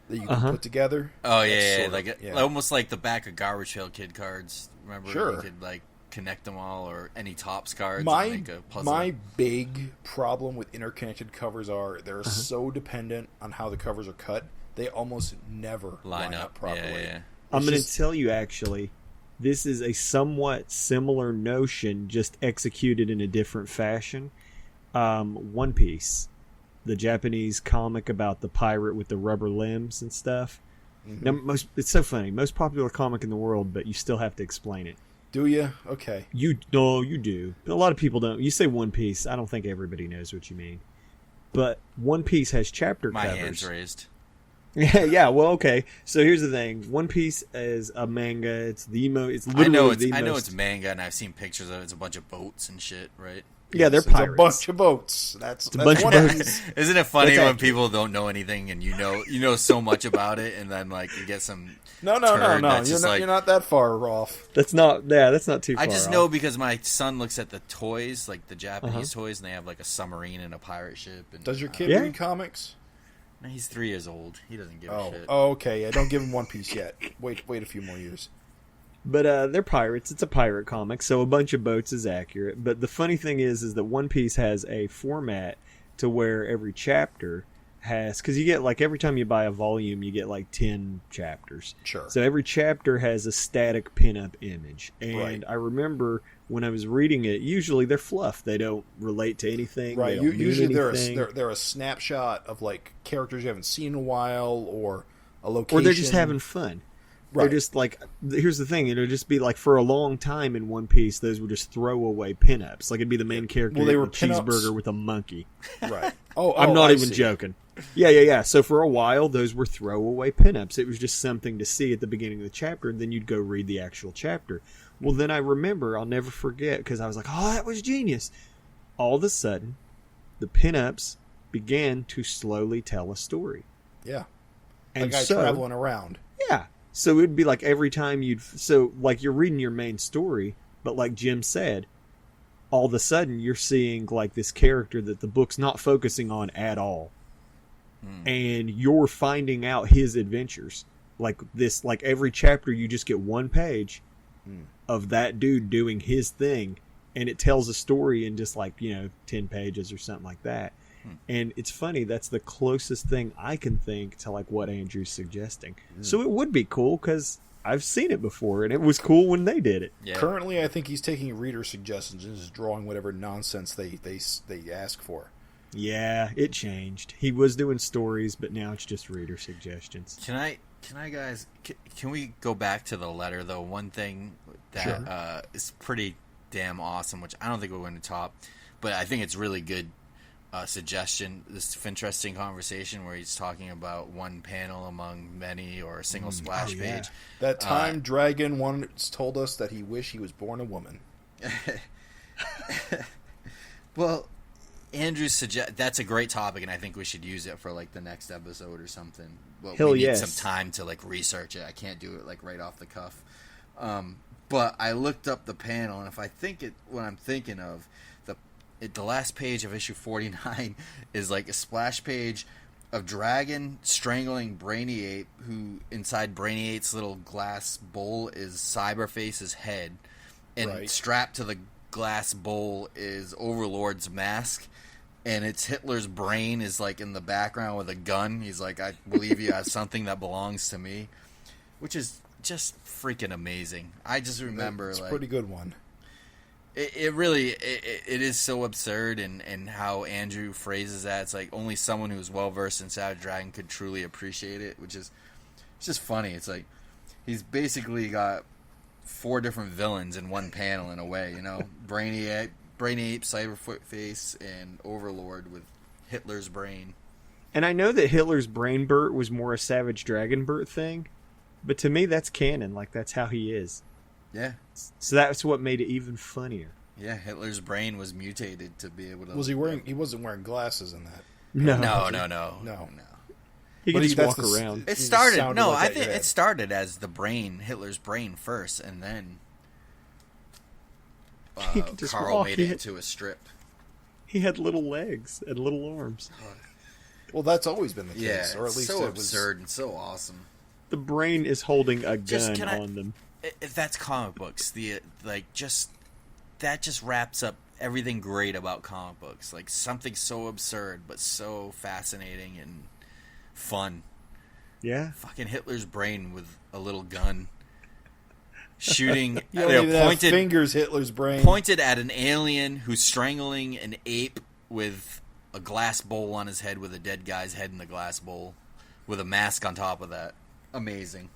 that you can put together. Oh yeah, almost like the back of Garbage Pail Kid cards. Remember, you could like connect them all, or any Topps cards. And make a puzzle. My big problem with interconnected covers are they're so dependent on how the covers are cut. They almost never line up properly. Yeah. I'm going to tell you, actually, this is a somewhat similar notion, just executed in a different fashion. One Piece, the Japanese comic about the pirate with the rubber limbs and stuff. Mm-hmm. Now, it's so funny. Most popular comic in the world, but you still have to explain it. Do you? Okay. You do. But a lot of people don't. You say One Piece, I don't think everybody knows what you mean. But One Piece has chapter covers. My hand's raised. Yeah, well, okay. So here's the thing: One Piece is a manga. It's literally I know it's manga, and I've seen pictures of it. It's a bunch of boats and shit, right? Yeah, they're pirates. It's a bunch of boats. That's a bunch of boats. Isn't it funny when people don't know anything and you know so much about it, and then like you get some no. You're not that far off. That's not too far. I just know because my son looks at the toys, like the Japanese toys, and they have like a submarine and a pirate ship. And, does your kid read comics? No, he's 3 years old. He doesn't give a shit. Oh, okay. Yeah, don't give him One Piece yet. Wait a few more years. But they're pirates. It's a pirate comic, so a bunch of boats is accurate. But the funny thing is that One Piece has a format to where every chapter has... Because you get, like, every time you buy a volume, you get, like, 10 chapters. Sure. So every chapter has a static pinup image. And I remember when I was reading it, usually they're fluff. They don't relate to anything. Right. Usually they're a snapshot of, like, characters you haven't seen in a while, or a location. Or they're just having fun. Right. They're just like, here's the thing, it'll just be like for a long time in One Piece, those were just throwaway pinups. Like it'd be the main character they were a cheeseburger with a monkey. Right. I'm not even joking. Yeah. So for a while, those were throwaway pinups. It was just something to see at the beginning of the chapter, and then you'd go read the actual chapter. Well, then I remember, I'll never forget, because I was like, oh, that was genius. All of a sudden, the pinups began to slowly tell a story. Yeah. And like traveling around. Yeah. So it'd be like every time like you're reading your main story, but like Jim said, all of a sudden you're seeing like this character that the book's not focusing on at all. And you're finding out his adventures. Like every chapter you just get one page of that dude doing his thing, and it tells a story in just 10 pages or something like that. And it's funny, that's the closest thing I can think to like what Andrew's suggesting. So it would be cool because I've seen it before, and it was cool when they did it. Yeah. Currently, I think he's taking reader suggestions and just drawing whatever nonsense they ask for. Yeah, it changed. He was doing stories, but now it's just reader suggestions. Can I guys, can we go back to the letter though? One thing that is pretty damn awesome, which I don't think we're going to top, but I think it's really good. suggestion, this FINteresting Conversation, where he's talking about one panel among many or a single splash page. That time Dragon once told us that he wished he was born a woman. Well, Andrew that's a great topic, and I think we should use it for like the next episode or something. But we need some time to like research it. I can't do it like right off the cuff. But I looked up the panel, and if I think it, what I'm thinking of, the last page of issue 49 is like a splash page of Dragon strangling Brainy Ape, who inside Brainy Ape's little glass bowl is Cyberface's head, and strapped to the glass bowl is Overlord's mask, and it's Hitler's brain is like in the background with a gun. He's like, I believe you have something that belongs to me, which is just freaking amazing. I just remember it's like a pretty good one. It really is so absurd, and how Andrew phrases that. It's like only someone who's well versed in Savage Dragon could truly appreciate it, which is it's just funny. It's like he's basically got 4 different villains in one panel in a way, you know. Brainy Ape, Cyberface, and Overlord with Hitler's brain. And I know that Hitler's brain Burt was more a Savage Dragon Burt thing, but to me that's canon. Like, that's how he is. Yeah. So that's what made it even funnier. Yeah, Hitler's brain was mutated to be able to... Was he wearing... He wasn't wearing glasses in that. No. He could just walk around. It started... No, I think it started as the brain, Hitler's brain first, and then Carl made it into a strip. He had little legs and little arms. Well, that's always been the case. Yeah, or at least so it was... absurd and so awesome. The brain is holding a gun on them. If that's comic books, that just wraps up everything great about comic books. Like, something so absurd but so fascinating and fun. Yeah. Fucking Hitler's brain with a little gun shooting. Pointed fingers. Hitler's brain pointed at an alien who's strangling an ape with a glass bowl on his head, with a dead guy's head in the glass bowl, with a mask on top of that. Amazing.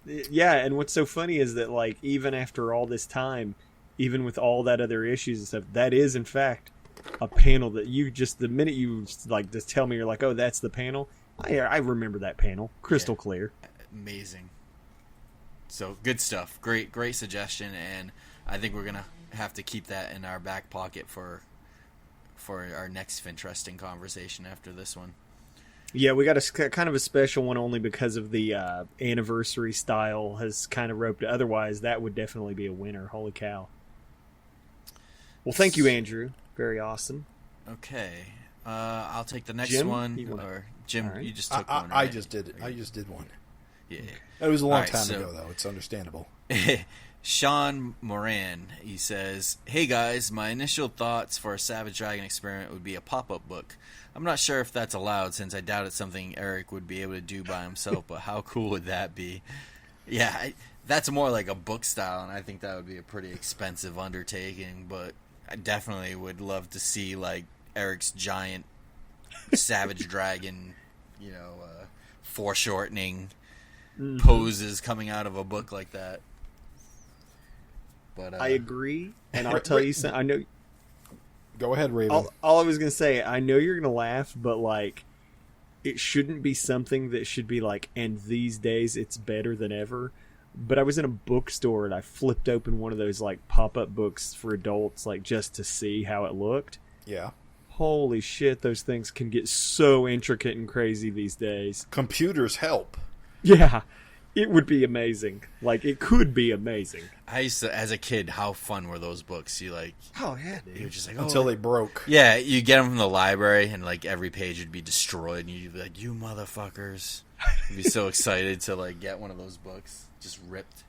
Yeah, and what's so funny is that, like, even after all this time, even with all that other issues and stuff, that is, in fact, a panel that you just, the minute you, like, just tell me, you're like, oh, that's the panel, I remember that panel. Crystal clear. Amazing. So, good stuff. Great suggestion, and I think we're going to have to keep that in our back pocket for our next FINteresting Conversation after this one. Yeah, we got a kind of a special one only because of the anniversary style has kind of roped it. Otherwise, that would definitely be a winner. Holy cow. Well, thank you, Andrew. Very awesome. Okay. I'll take the next Jim? one. Or Jim, right. You just took one, right? I just did it. I just did one. Yeah. It was a long time ago, though. It's understandable. Sean Moran, he says, "Hey guys, my initial thoughts for a Savage Dragon experiment would be a pop-up book. I'm not sure if that's allowed, since I doubt it's something Erik would be able to do by himself, but how cool would that be?" Yeah, that's more like a book style, and I think that would be a pretty expensive undertaking, but I definitely would love to see, like, Erik's giant Savage Dragon, foreshortening poses coming out of a book like that. But I agree, and I'll tell you something. I know. Go ahead, Raven. All I was going to say, I know you're going to laugh, but, like, it shouldn't be something that should be like, and these days it's better than ever. But I was in a bookstore, and I flipped open one of those, like, pop-up books for adults, like, just to see how it looked. Yeah. Holy shit, those things can get so intricate and crazy these days. Computers help. Yeah. It would be amazing. Like, it could be amazing. I used to, as a kid, how fun were those books? You like, oh yeah, dude. You were just like, until they broke. Yeah, you get them from the library, and like every page would be destroyed, and you'd be like, "You motherfuckers!" You'd be so excited to like get one of those books, just ripped.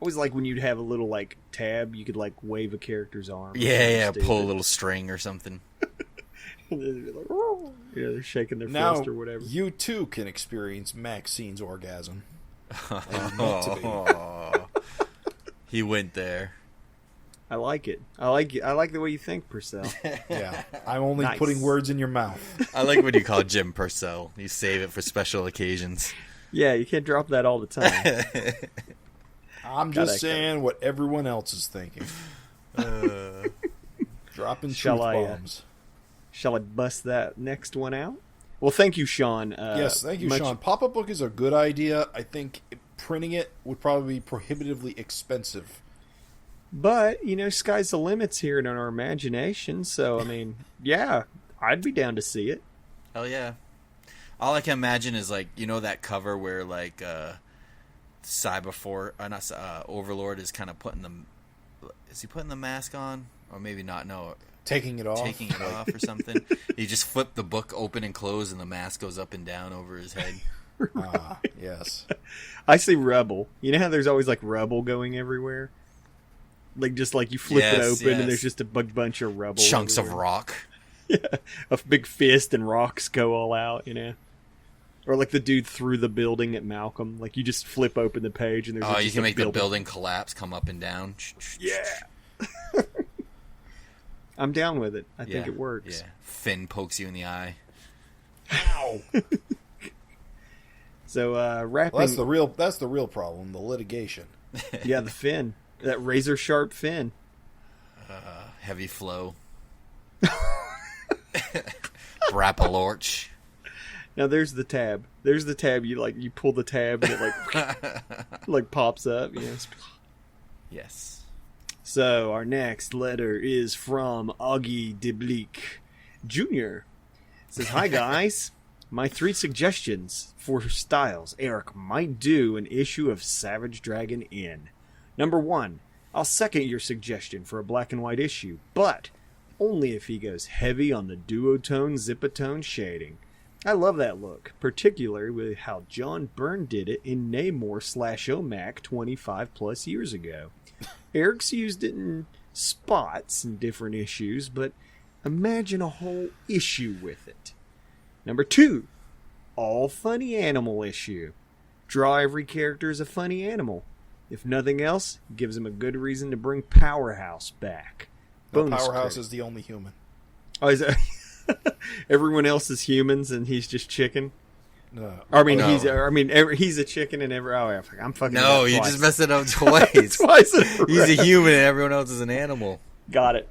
Always like when you'd have a little like tab, you could like wave a character's arm. Yeah, pull a little string or something. And then they'd be like, oh. Yeah, they're shaking their now, fist or whatever. You too can experience Maxine's orgasm. He went there. I like it. I like the way you think, Purcell. Yeah, I'm only putting words in your mouth. I like what you call Jim Purcell. You save it for special occasions. Yeah, you can't drop that all the time. I'm just saying what everyone else is thinking. Dropping Shall truth I, bombs. Shall I bust that next one out? Well, thank you, Sean. Yes, thank you, Sean. Pop-up book is a good idea. I think printing it would probably be prohibitively expensive. But, sky's the limits here in our imagination. So, I mean, yeah, I'd be down to see it. Hell yeah. All I can imagine is, like, that cover where, like, Overlord is kind of putting the... Is he putting the mask on? Or maybe not, no. Taking it off. Taking it off or something. He just flipped the book open and closed, and the mask goes up and down over his head. Ah, yes. I see rubble. You know how there's always, like, rubble going everywhere? Like, just like you flip it open and there's just a bunch of rubble. Chunks everywhere. of rock. Yeah. A big fist and rocks go all out, Or like the dude through the building at Malcolm. Like, you just flip open the page and there's you just can a make the building collapse, come up and down. Yeah. I'm down with it. I think it works. Yeah. Finn pokes you in the eye. Ow! So, wrapping... Well, that's the real problem, the litigation. Yeah, the fin. That razor-sharp fin. Heavy flow. Brapalorch. Now, there's the tab. There's the tab. You pull the tab and it, like pops up. Yes. So, our next letter is from Augie DeBleek Jr. It says, "Hi, guys. My 3 suggestions for styles Erik might do an issue of Savage Dragon in. Number 1, I'll second your suggestion for a black and white issue, but only if he goes heavy on the duotone, zipatone shading. I love that look, particularly with how John Byrne did it in Namor/OMAC 25 plus years ago. Erik's used it in spots in different issues, but imagine a whole issue with it. Number 2, all funny animal issue. Draw every character as a funny animal. If nothing else, gives him a good reason to bring Powerhouse back. Powerhouse is the only human. Oh, is that... Everyone else is humans and he's just chicken? No. He's a chicken and I'm fucking... No, you just messed it up twice. Twice in a row. He's a human and everyone else is an animal. Got it.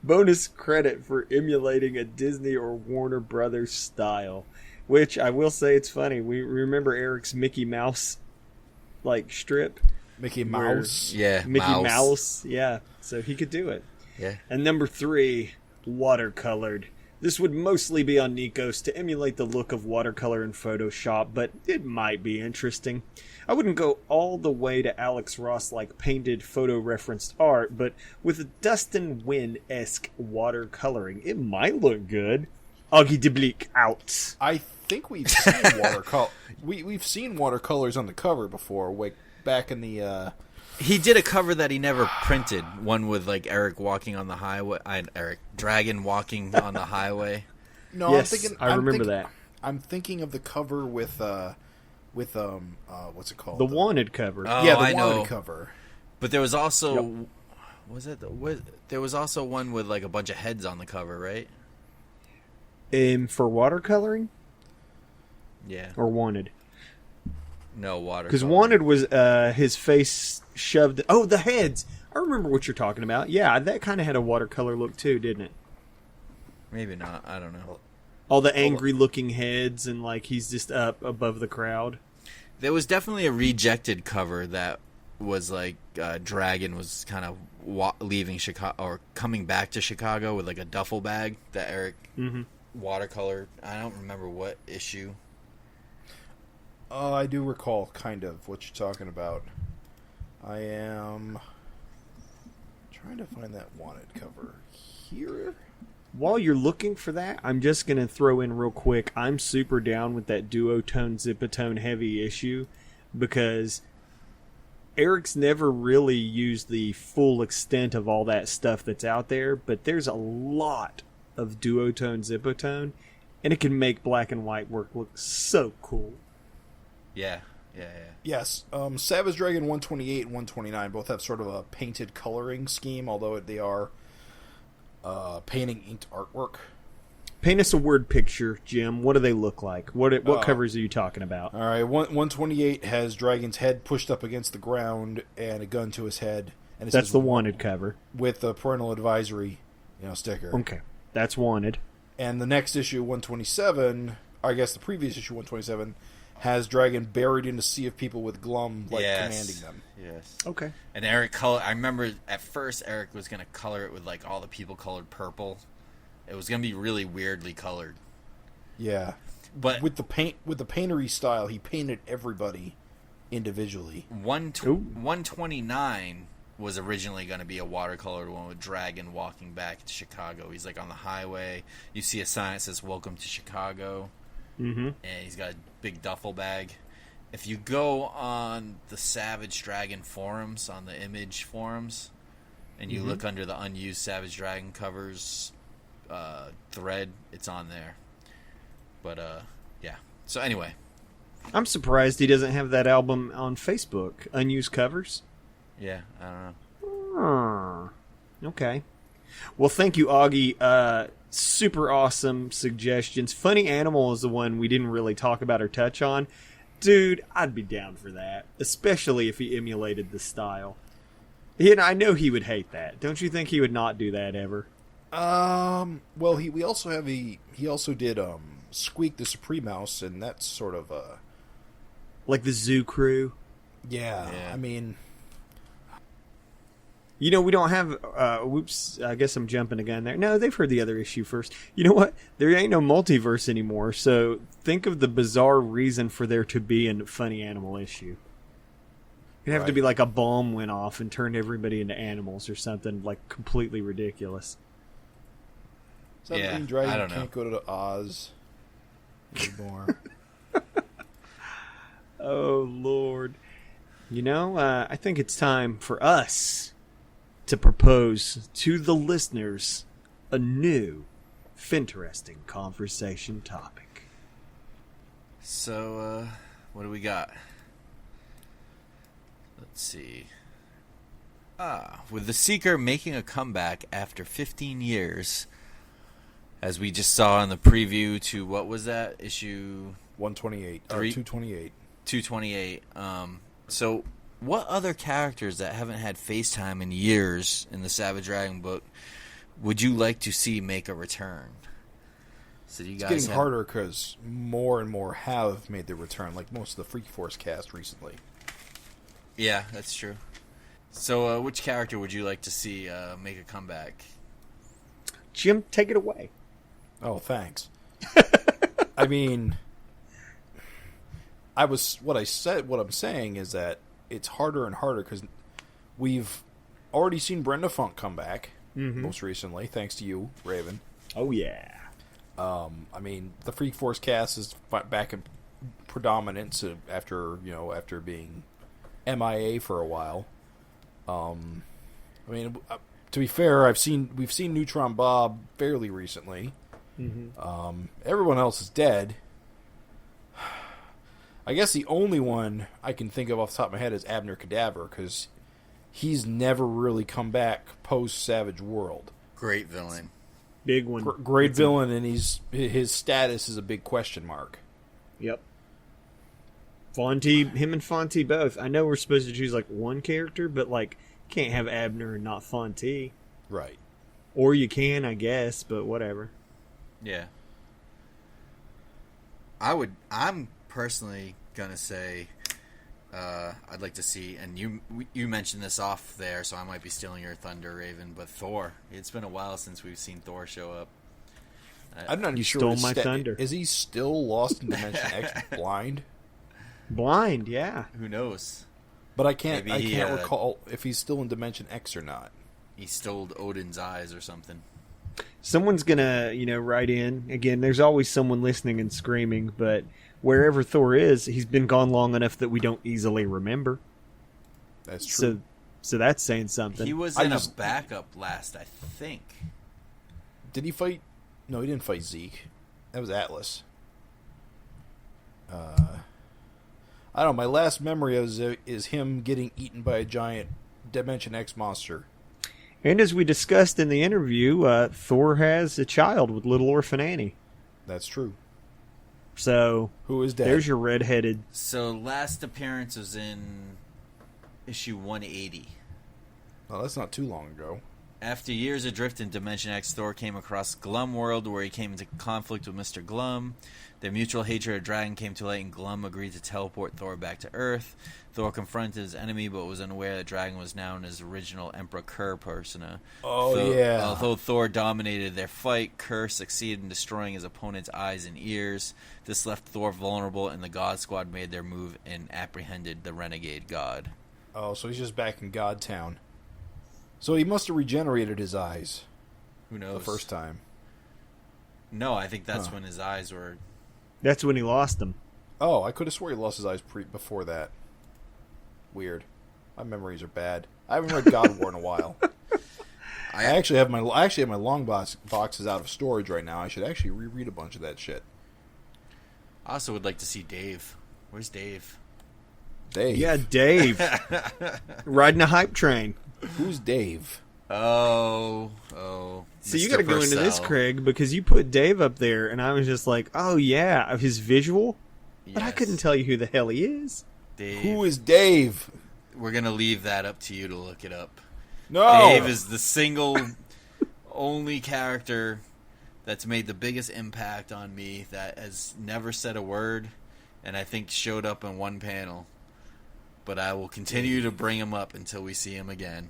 Bonus credit for emulating a Disney or Warner Brothers style. Which, I will say, it's funny. We remember Erik's Mickey Mouse, strip. Mickey Mouse? Yeah, Mickey Mouse. Yeah, so he could do it. Yeah. And number 3, watercolored. This would mostly be on Nikos to emulate the look of watercolor in Photoshop, but it might be interesting. I wouldn't go all the way to Alex Ross-like painted photo-referenced art, but with a Dustin Wynn-esque watercoloring, it might look good. Augie DeBleek out. I think we've seen watercolor. We've seen watercolors on the cover before, back in the... He did a cover that he never printed. One with Erik walking on the highway. Erik Dragon walking on the highway. No, yes, I remember that. I'm thinking of the cover with what's it called? The Wanted cover. Oh, yeah, the Wanted cover. But there was also there was also one with a bunch of heads on the cover, right? For watercoloring? Yeah. Or Wanted? No, watercolor. Because Wanted was his face shoved... Oh, the heads! I remember what you're talking about. Yeah, that kind of had a watercolor look too, didn't it? Maybe not. I don't know. All the angry-looking heads and he's just up above the crowd. There was definitely a rejected cover that was Dragon was kind of leaving Chicago or coming back to Chicago with a duffel bag that Erik watercolored. I don't remember what issue. I do recall kind of what you're talking about. I am trying to find that Wanted cover here. While you're looking for that, I'm just going to throw in real quick. I'm super down with that duotone, zipatone heavy issue because Erik's never really used the full extent of all that stuff that's out there, but there's a lot of duotone, zipatone, and it can make black and white work look so cool. Yeah. Yes, Savage Dragon 128 and 129 both have sort of a painted coloring scheme, although they are painting inked artwork. Paint us a word picture, Jim. What do they look like? What covers are you talking about? All right, 128 has Dragon's head pushed up against the ground and a gun to his head. and it That's says the wanted cover with the parental advisory, sticker. Okay, that's wanted. And the next issue, 127, I guess the previous issue, 127, has Dragon buried in a sea of people with Glum commanding them. Yes. Okay. And Eric I remember at first Eric was going to color it with like all the people colored purple. It was going to be really weirdly colored. Yeah. But with the paintery style, he painted everybody individually. 129 was originally going to be a watercolored one with Dragon walking back to Chicago. He's like on the highway. You see a sign that says "Welcome to Chicago." Mm-hmm. And he's got a big duffel bag. If you go on the Savage Dragon forums, on the Image forums, and you look under the unused Savage Dragon covers thread, it's on there. But yeah. So anyway, I'm surprised he doesn't have that album on Facebook. Unused covers. yeah, I don't know. Okay. Well, thank you, Augie. Super awesome suggestions. Funny Animal is the one we didn't really talk about or touch on. Dude, I'd be down for that, especially if he emulated the style. I know he would hate that. Don't you think he would not do that ever? Well, we also have he also did Squeak the Supreme Mouse, and that's sort of like the Zoo Crew. Yeah. I mean, we don't have, whoops, I guess I'm jumping the gun there. No, they've heard the other issue first. You know what? There ain't no multiverse anymore, so think of the bizarre reason for there to be a Funny Animal issue. It'd have to be like a bomb went off and turned everybody into animals or something, like, completely ridiculous. Does that mean Dragon can't go to Oz anymore? Oh, Lord. I think it's time for us to propose to the listeners a new FINteresting Conversation topic. So, what do we got? Let's see. With the Seeker making a comeback after 15 years, as we just saw in the preview to, what was that? Issue 128. Or 228. 228. So, what other characters that haven't had FaceTime in years in the Savage Dragon book would you like to see make a return? So you guys it's getting harder because more and more have made their return, like most of the Freak Force cast recently. Yeah, that's true. So, which character would you like to see make a comeback? Jim, take it away. Oh, thanks. I mean, what I'm saying is that it's harder and harder because we've already seen Brenda Funk come back most recently, thanks to you, Raven. Oh, yeah. I mean, the Freak Force cast is back in predominance after being MIA for a while. I mean, to be fair, we've seen Neutron Bob fairly recently. Everyone else is dead. I guess the only one I can think of off the top of my head is Abner Cadaver, because he's never really come back post Savage World. Great villain. Big one. Great villain, and his status is a big question mark. Yep. Him and Fonte both. I know we're supposed to choose like one character, but like can't have Abner and not Fonte. Right. Or you can, I guess, but whatever. Yeah. I'm personally gonna say I'd like to see, and you mentioned this off there, so I might be stealing your thunder, Raven, but Thor. It's been a while since we've seen Thor show up. I'm not even sure. Stole my thunder. Is he still lost in Dimension X blind? Blind, yeah. Who knows? But I can't recall if he's still in Dimension X or not. He stole Odin's eyes or something. Someone's gonna, write in. Again, there's always someone listening and screaming, but wherever Thor is, he's been gone long enough that we don't easily remember. That's true. So that's saying something. He was in a backup last, I think. Did he fight? No, he didn't fight Zeke. That was Atlas. I don't know. My last memory is him getting eaten by a giant Dimension X monster. And as we discussed in the interview, Thor has a child with Little Orphan Annie. That's true. So who is dead? There's your redheaded. So last appearance was in issue 180. Oh, that's not too long ago. After years adrift in Dimension X, Thor came across Glum World, where he came into conflict with Mr. Glum. Their mutual hatred of Dragon came to light, and Glum agreed to teleport Thor back to Earth. Thor confronted his enemy, but was unaware that Dragon was now in his original Emperor Kerr persona. Although Thor dominated their fight, Kerr succeeded in destroying his opponent's eyes and ears. This left Thor vulnerable, and the God Squad made their move and apprehended the renegade god. Oh, so he's just back in God Town. So he must have regenerated his eyes. Who knows? The first time. No, I think that's when his eyes were... That's when he lost them. Oh, I could have swore he lost his eyes before that. Weird. My memories are bad. I haven't read God of War in a while. I actually have my long boxes out of storage right now. I should actually reread a bunch of that shit. I also would like to see Dave. Where's Dave? Dave? Yeah, Dave. Riding a hype train. Who's Dave? Oh. So you Mr. got to go into this, Purcell. Craig, because you put Dave up there, and I was just like, oh yeah, of his visual, but I Yes. couldn't tell you who the hell he is. Dave. Who is Dave? We're going to leave that up to you to look it up. No! Dave is the single only character that's made the biggest impact on me, that has never said a word, and I think showed up in one panel. But I will continue to bring him up until we see him again.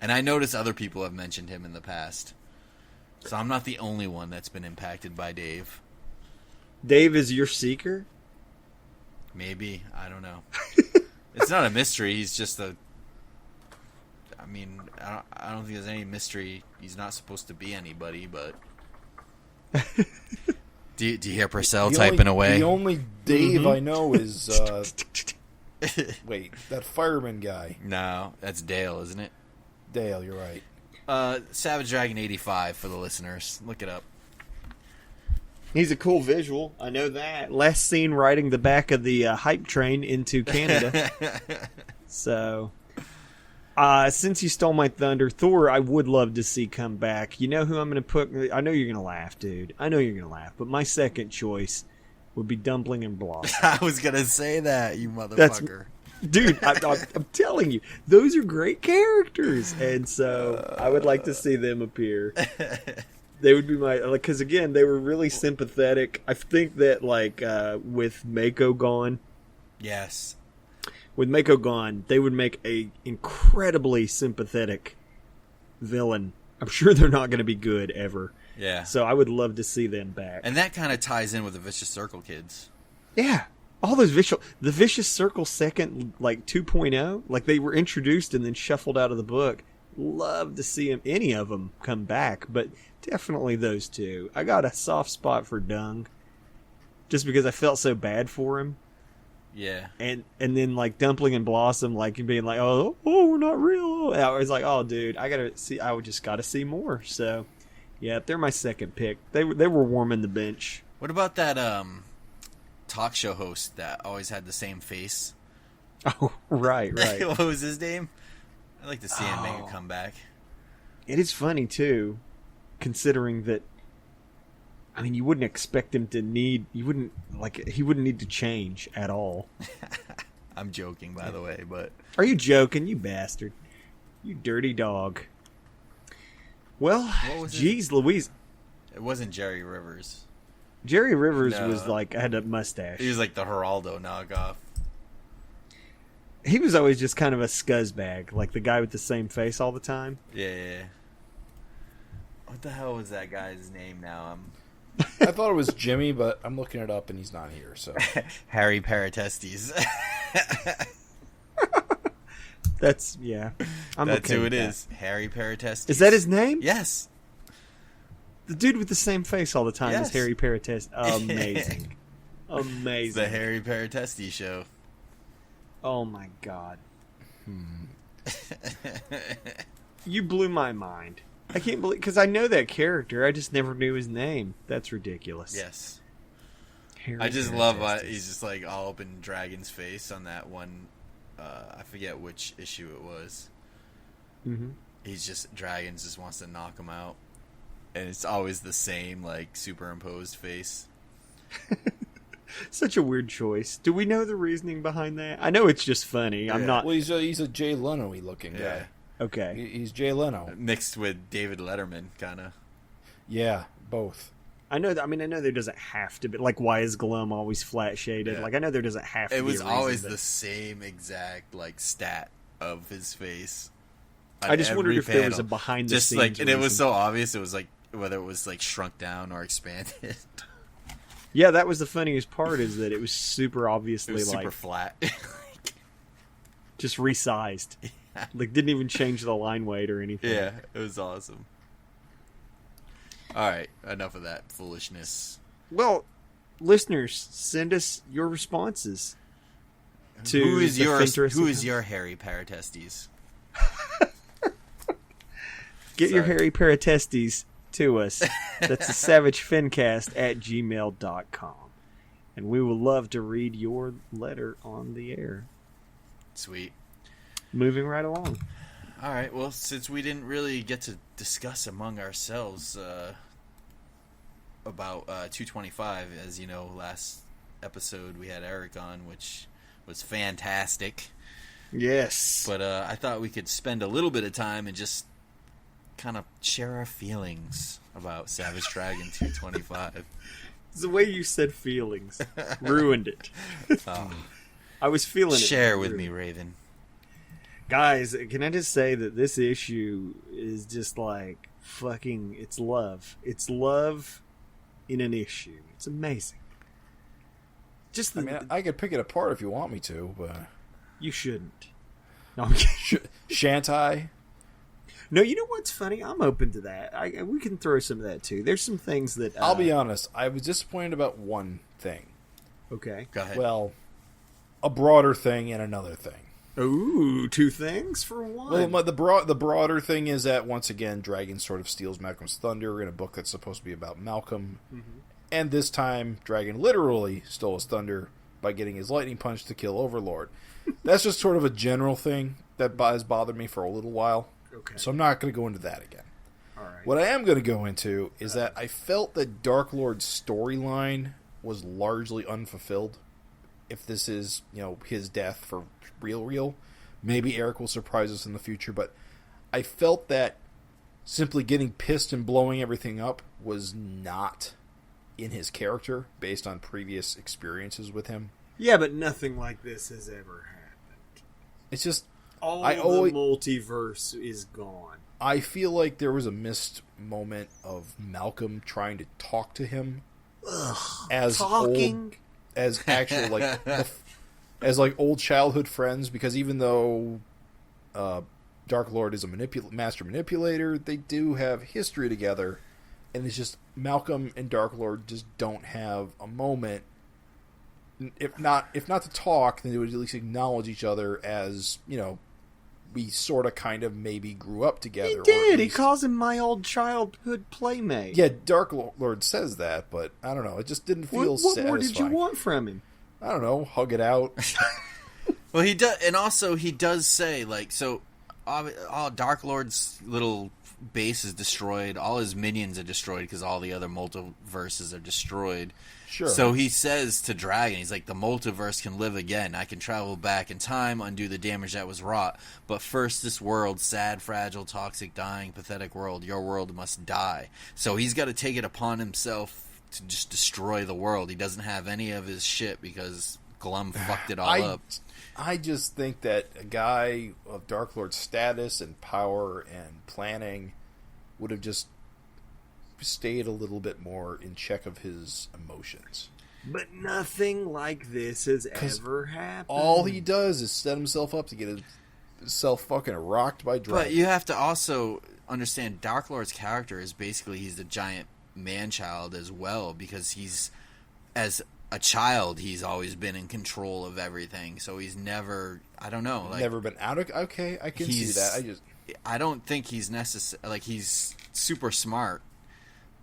And I notice other people have mentioned him in the past. So I'm not the only one that's been impacted by Dave. Dave is your seeker? Maybe. I don't know. It's not a mystery. He's just a... I mean, I don't think there's any mystery. He's not supposed to be anybody, but... do you hear Purcell typing away? The only Dave I know is... wait, that fireman guy. No, that's Dale, isn't it? Dale, you're right. Savage Dragon 85 for the listeners. Look it up. He's a cool visual. I know that. Last seen riding the back of the hype train into Canada. So, since you stole my thunder, Thor, I would love to see come back. You know who I'm going to put? I know you're going to laugh, dude. I know you're going to laugh. But my second choice would be Dumpling and Blossom. I was going to say that, you motherfucker. Dude, I'm telling you, those are great characters, and so I would like to see them appear. They would be my, because again, they were really sympathetic. I think that with Mako gone, Yes. with Mako gone, they would make a incredibly sympathetic villain. I'm sure they're not going to be good ever. Yeah. So I would love to see them back. And that kind of ties in with the Vicious Circle kids. Yeah. All those the Vicious Circle second, 2.0, they were introduced and then shuffled out of the book. Love to see any of them come back, but definitely those two. I got a soft spot for Dung, just because I felt so bad for him. Yeah. And then Dumpling and Blossom, being like, oh, we're not real. I was like, oh, dude, I just got to see more. So, yeah, they're my second pick. They were warming the bench. What about that talk show host that always had the same face? Oh, right. What was his name? I'd like to see him make a comeback. It is funny, too, considering that, I mean, you wouldn't expect him to he wouldn't need to change at all. I'm joking, by the way, but... Are you joking, you bastard? You dirty dog. Well, geez, Louise. It wasn't Jerry Rivers. Jerry Rivers No. was had a mustache. He was like the Geraldo knockoff. He was always just kind of a scuzzbag, like the guy with the same face all the time. Yeah. What the hell was that guy's name now? I thought it was Jimmy, but I'm looking it up and he's not here, so... Harry Paratestes. That's, yeah. That's okay who with it that. is. Harry Paratestes. Is that his name? Yes. The dude with the same face all the time Yes. is Harry Paratestes. Amazing. Amazing. It's the Harry Paratestes show. Oh my god. You blew my mind. I can't believe, because I know that character, I just never knew his name. That's ridiculous. Yes. Harry I just love Paratestes. he's just all up in Dragon's face on that one. I forget which issue it was. Mhm. Dragons just wants to knock him out. And it's always the same, superimposed face. Such a weird choice. Do we know the reasoning behind that? I know it's just funny. I'm not. Well, he's a Jay Leno-y looking guy. Okay. He's Jay Leno mixed with David Letterman, kind of. Yeah, both. I know. I know there doesn't have to be. Like, why is Glum always flat shaded? Yeah. Like, I know there doesn't have to be. It was a always reason the same exact stat of his face. I just wondered if there was a behind the scenes. Just and it was so obvious. It was like whether it was like shrunk down or expanded. Yeah, that was the funniest part. Is that it was super obviously it was like super flat, just resized. Yeah. Like didn't even change the line weight or anything. Yeah, it was awesome. All right, enough of that foolishness. Well, listeners, send us your responses to who is FINtesting your hairy paratestes? Get your hairy paratestes to us. That's the savagefincast@gmail.com. And we would love to read your letter on the air. Sweet. Moving right along. All right, well, since we didn't really get to discuss among ourselves about 225, as you know, last episode we had Erik on, which was fantastic. Yes. But I thought we could spend a little bit of time and just kind of share our feelings about Savage Dragon 225. The way you said feelings ruined it. I was feeling it. Share with me, Raven. Guys, can I just say that this issue is just like fucking, it's love. It's love in an issue. It's amazing. Just I could pick it apart if you want me to, but you shouldn't. No, I'm kidding. Shan't I? No, you know what's funny? I'm open to that. We can throw some of that too. There's some things that I'll be honest. I was disappointed about one thing. Okay, go ahead. Well, a broader thing and another thing. Ooh, two things for one. Well, the broader thing is that once again, Dragon sort of steals Malcolm's thunder in a book that's supposed to be about Malcolm, and this time, Dragon literally stole his thunder by getting his lightning punch to kill Overlord. That's just sort of a general thing that has bothered me for a little while. Okay. So I'm not going to go into that again. All right. What I am going to go into is that I felt that Dark Lord's storyline was largely unfulfilled. If this is, his death for real, maybe Erik will surprise us in the future, but I felt that simply getting pissed and blowing everything up was not in his character based on previous experiences with him. Yeah, but nothing like this has ever happened. It's just the multiverse is gone. I feel like there was a missed moment of Malcolm trying to talk to him as old childhood friends, because even though Dark Lord is a master manipulator, they do have history together, and it's just Malcolm and Dark Lord just don't have a moment. If not to talk, then they would at least acknowledge each other as, we sort of kind of maybe grew up together. He did. He calls him my old childhood playmate. Yeah, Dark Lord says that, but I don't know. It just didn't feel satisfying. What more did you want from him? I don't know. Hug it out. Well, he does, and also he does say, all Dark Lord's little base is destroyed. All his minions are destroyed because all the other multiverses are destroyed. Sure. So he says to Dragon, he's like, the multiverse can live again. I can travel back in time, undo the damage that was wrought. But first, this world, sad, fragile, toxic, dying, pathetic world, your world must die. So he's got to take it upon himself to just destroy the world. He doesn't have any of his shit because Glum fucked it all up. I just think that a guy of Dark Lord's status and power and planning would have just stayed a little bit more in check of his emotions. But nothing like this has ever happened. All he does is set himself up to get himself fucking rocked by Dragon. But you have to also understand Dark Lord's character is basically he's the giant man-child as well, because he's, as a child, he's always been in control of everything. So he's never, I don't know, never been out of. Okay, I can see that. I don't think he's he's super smart,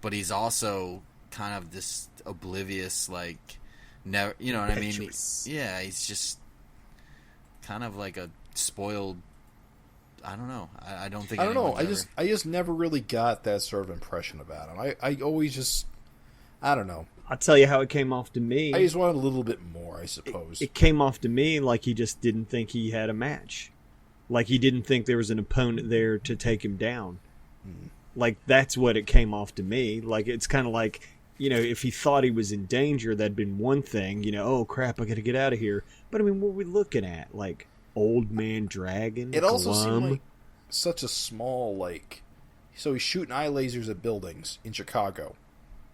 but he's also kind of this oblivious, never, you know what I mean? Yeah, he's just kind of like a spoiled. I don't know. I don't think. I don't know. I just never really got that sort of impression about him. I always just, I don't know. I'll tell you how it came off to me. I just wanted a little bit more, I suppose. It came off to me like he just didn't think he had a match. Like he didn't think there was an opponent there to take him down. Like that's what it came off to me. Like it's kind of like, if he thought he was in danger, that'd been one thing. Oh crap, I got to get out of here. But I mean, what are we looking at? Like Old Man Dragon? It also seemed like such a small, so he's shooting eye lasers at buildings in Chicago.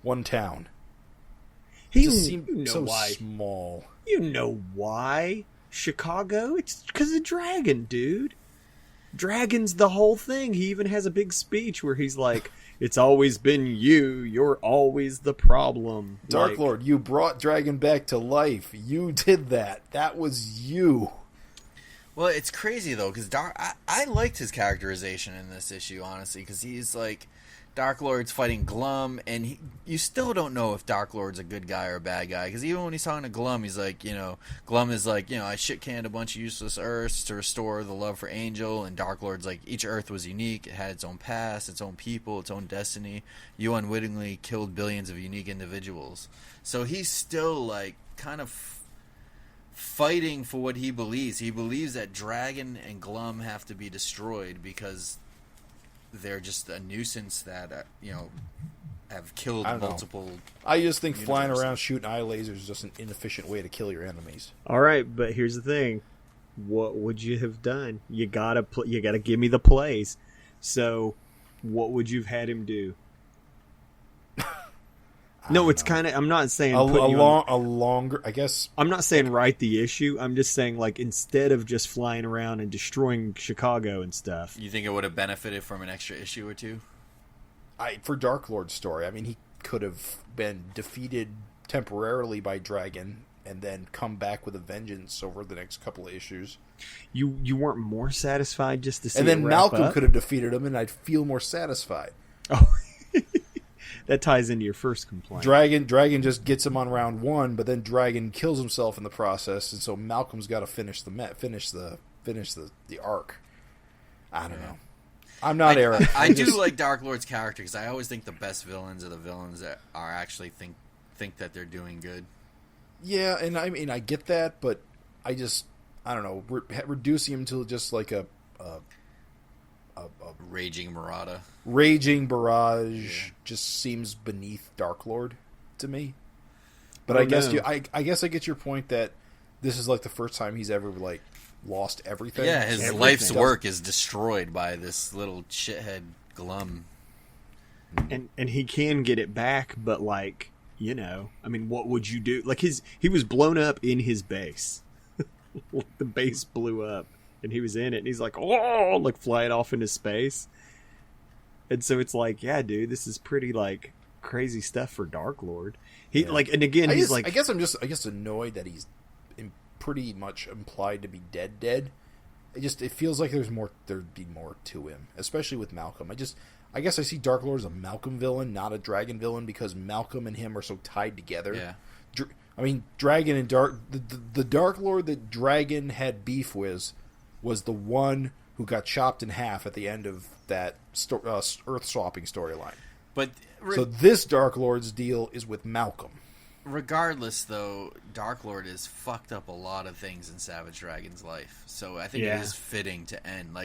One town. It just seemed so small. You know why? Chicago? It's because of Dragon, dude. Dragon's the whole thing. He even has a big speech where he's like, it's always been you. You're always the problem. Dark Lord, you brought Dragon back to life. You did that. That was you. Well, it's crazy, though, because I liked his characterization in this issue, honestly, because he's like, Dark Lord's fighting Glum, and you still don't know if Dark Lord's a good guy or a bad guy, because even when he's talking to Glum, he's like, Glum is like, I shit-canned a bunch of useless Earths to restore the love for Angel, and Dark Lord's like, each Earth was unique, it had its own past, its own people, its own destiny. You unwittingly killed billions of unique individuals. So he's still, like, kind of fighting for what he believes. He believes that Dragon and Glum have to be destroyed because they're just a nuisance that have killed multiple. I just think flying around shooting eye lasers is just an inefficient way to kill your enemies. All right, but here's the thing: what would you have done? You gotta give me the plays. So, what would you've had him do? No, it's kind of. I'm not saying a longer. I guess I'm not saying write the issue. I'm just saying instead of just flying around and destroying Chicago and stuff. You think it would have benefited from an extra issue or two? For Dark Lord's story, I mean, he could have been defeated temporarily by Dragon and then come back with a vengeance over the next couple of issues. You weren't more satisfied just to see. And then it wrap Malcolm up? could have defeated him, and I'd feel more satisfied. Oh. That ties into your first complaint. Dragon just gets him on round one, but then Dragon kills himself in the process, and so Malcolm's got to finish the arc. I don't know. I'm not Eric. I do like Dark Lord's character because I always think the best villains are the villains that are actually think that they're doing good. Yeah, and I mean I get that, but I don't know, reducing him to just like a raging marauder. Raging barrage just seems beneath Dark Lord to me. But I guess I get your point that this is like the first time he's ever lost everything. Yeah, his life's work is destroyed by this little shithead Glum. And he can get it back, but I mean, what would you do? He was blown up in his base. The base blew up. And he was in it, and he's like, oh, flying off into space. And so it's yeah, dude, this is pretty, crazy stuff for Dark Lord. He, yeah. And again, he's I guess I'm just annoyed that he's pretty much implied to be dead. It feels like there'd be more to him, especially with Malcolm. I guess I see Dark Lord as a Malcolm villain, not a Dragon villain, because Malcolm and him are so tied together. Yeah. I mean, Dragon and the Dark Lord that Dragon had beef with was the one who got chopped in half at the end of that Earth-swapping storyline. But so this Dark Lord's deal is with Malcolm. Regardless, though, Dark Lord has fucked up a lot of things in Savage Dragon's life. So I think it is fitting to end.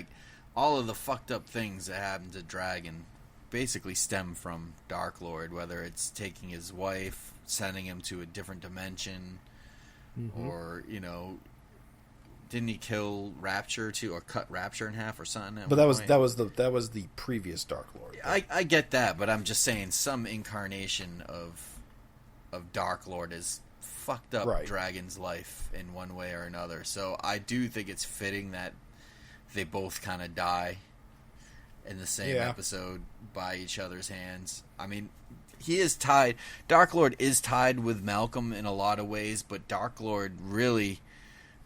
All of the fucked up things that happened to Dragon basically stem from Dark Lord, whether it's taking his wife, sending him to a different dimension, or, didn't he kill Rapture too, or cut Rapture in half or something? But that was the previous Dark Lord. I get that, but I'm just saying some incarnation of Dark Lord has fucked up Dragon's life in one way or another. So I do think it's fitting that they both kind of die in the same episode by each other's hands. I mean, he is tied. Dark Lord is tied with Malcolm in a lot of ways, but Dark Lord really,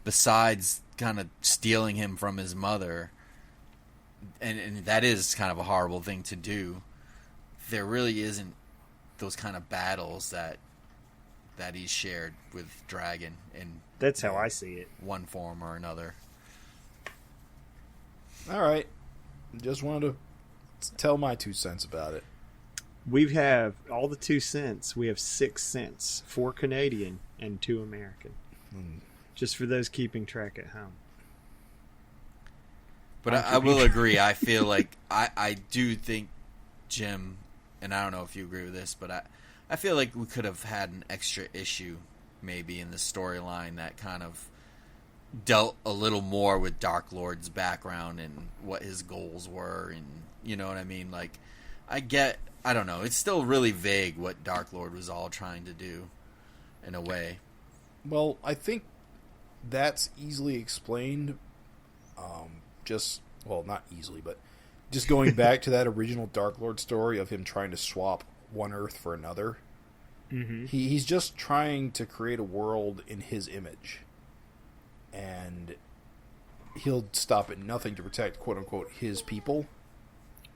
besides kind of stealing him from his mother, and that is kind of a horrible thing to do, there really isn't those kind of battles that he's shared with Dragon in that's how I see it, one form or another. All right, just wanted to tell my 2 cents about it. We have all the 2 cents. We have 6 cents, 4 Canadian and 2 American. Just for those keeping track at home. But I will agree. I feel like I do think, Jim, and I don't know if you agree with this, but I feel like we could have had an extra issue maybe in the storyline that kind of dealt a little more with Dark Lord's background and what his goals were, and you know what I mean? Like, I don't know, it's still really vague what Dark Lord was all trying to do in a way. Well, I think that's easily explained, not easily, but just going back to that original Dark Lord story of him trying to swap one Earth for another. Mm-hmm. He's just trying to create a world in his image. And he'll stop at nothing to protect, quote-unquote, his people.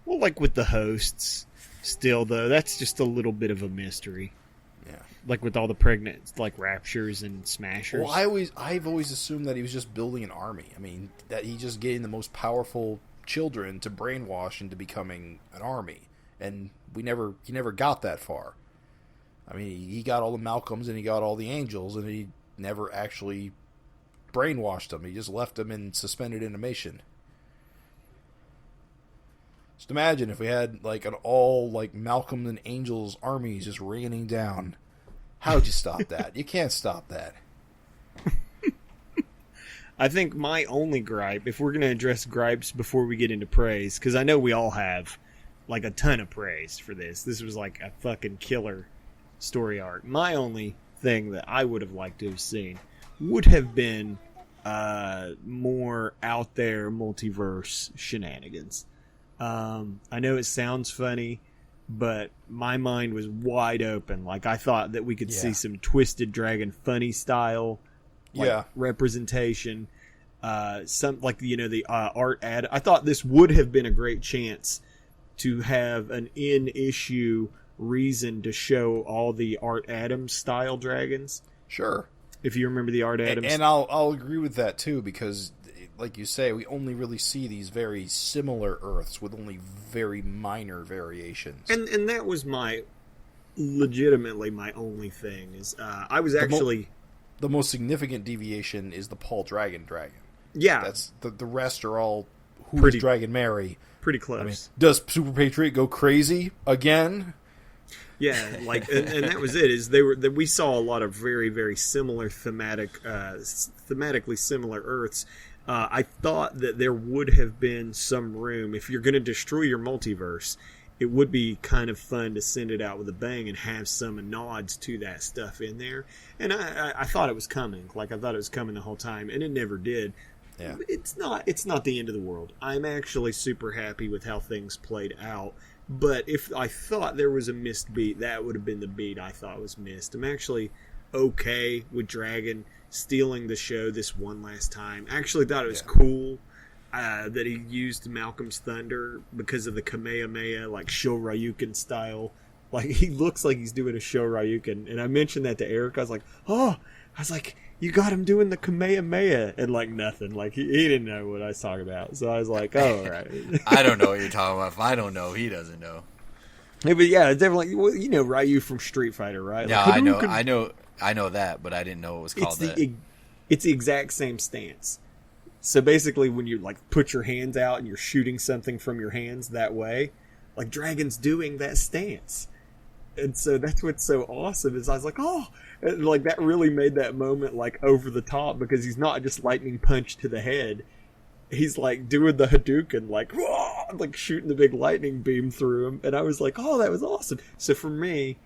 Well, like with the hosts, still, though, that's just a little bit of a mystery. Yeah. Like with all the pregnant, like, raptures and smashers. Well, I've always assumed that he was just building an army. I mean, that he's just getting the most powerful children to brainwash into becoming an army. And he never got that far. I mean, he got all the Malcolms and he got all the Angels, and he never actually brainwashed them. He just left them in suspended animation. Just imagine if we had like an all like Malcolm and Angels armies just raining down. How'd you stop that? You can't stop that. I think my only gripe, if we're going to address gripes before we get into praise, because I know we all have like a ton of praise for this. This was like a fucking killer story arc. My only thing that I would have liked to have seen would have been more out there multiverse shenanigans. I know it sounds funny, but my mind was wide open. Like, I thought that we could see some Twisted Dragon funny style representation. Some, like, you know, the art ad. I thought this would have been a great chance to have an in-issue reason to show all the Art Adams style dragons. Sure. If you remember the Art Adams. And I'll agree with that too, because like you say, we only really see these very similar Earths with only very minor variations. And that was legitimately my only thing is I was actually the most significant deviation is the Paul Dragon. Yeah. That's the rest are all who's Dragon Mary. Pretty close. I mean, does Super Patriot go crazy again? Yeah, like, and that was it. Is we saw a lot of very, very similar thematically similar Earths. I thought that there would have been some room if you're going to destroy your multiverse. It would be kind of fun to send it out with a bang and have some nods to that stuff in there. And I thought it was coming. Like, I thought it was coming the whole time, and it never did. Yeah. It's not the end of the world. I'm actually super happy with how things played out. But if I thought there was a missed beat, that would have been the beat I thought was missed. I'm actually okay with Dragon stealing the show this one last time. I actually thought it was cool that he used Malcolm's Thunder because of the Kamehameha, like Shoryuken style. Like, he looks like he's doing a Shoryuken. And I mentioned that to Eric. I was like, you got him doing the Kamehameha, and like nothing. Like he didn't know what I was talking about. So I was like, oh, all right. I don't know what you're talking about. If I don't know, he doesn't know. Yeah, but yeah, it's definitely, well, you know Ryu from Street Fighter, right? Yeah, like, I know that, but I didn't know it was called that. It's the exact same stance. So basically, when you like put your hands out and you're shooting something from your hands that way, like Dragon's doing that stance. And so that's what's so awesome is I was like, oh, and like that really made that moment like over the top because he's not just lightning punch to the head. He's like doing the Hadouken, like, whoa, like shooting the big lightning beam through him. And I was like, oh, that was awesome. So for me,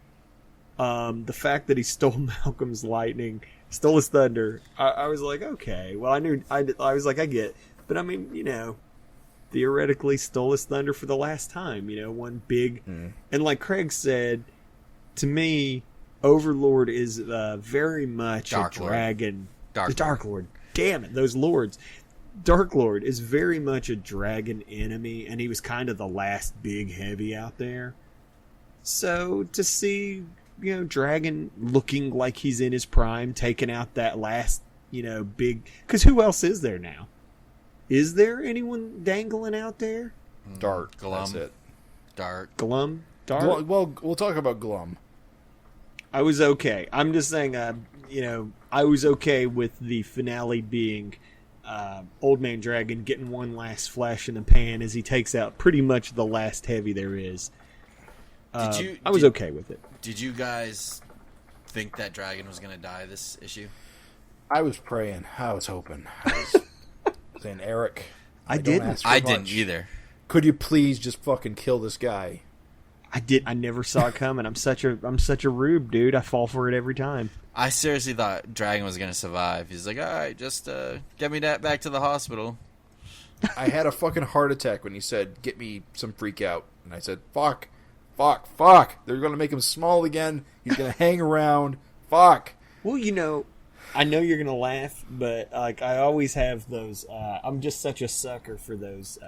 the fact that he stole Malcolm's lightning, stole his thunder, I was like, okay, well, I was like, I get it. But I mean, you know, theoretically stole his thunder for the last time, you know, one big, and like Craig said, to me, Overlord is very much a dragon. The Dark Lord. Damn it, those lords. Dark Lord is very much a dragon enemy, and he was kind of the last big heavy out there. So to see, you know, Dragon looking like he's in his prime, taking out that last, you know, big... Because who else is there now? Is there anyone dangling out there? Dart. Glum. That's it. Dart. Glum? Dark. Well, we'll talk about Glum. I was okay. I'm just saying, I was okay with the finale being Old Man Dragon getting one last flash in the pan as he takes out pretty much the last heavy there is. I was okay with it. Did you guys think that Dragon was going to die this issue? I was praying. I was hoping. I was saying, Eric, I didn't either. Could you please just fucking kill this guy? I never saw it coming. I'm such a rube, dude. I fall for it every time. I seriously thought Dragon was going to survive. He's like, all right, just get me back to the hospital. I had a fucking heart attack when he said, get me some freak out. And I said, fuck. They're going to make him small again. He's going to hang around. Fuck. Well, I know you're going to laugh, but like I always have those. I'm just such a sucker for those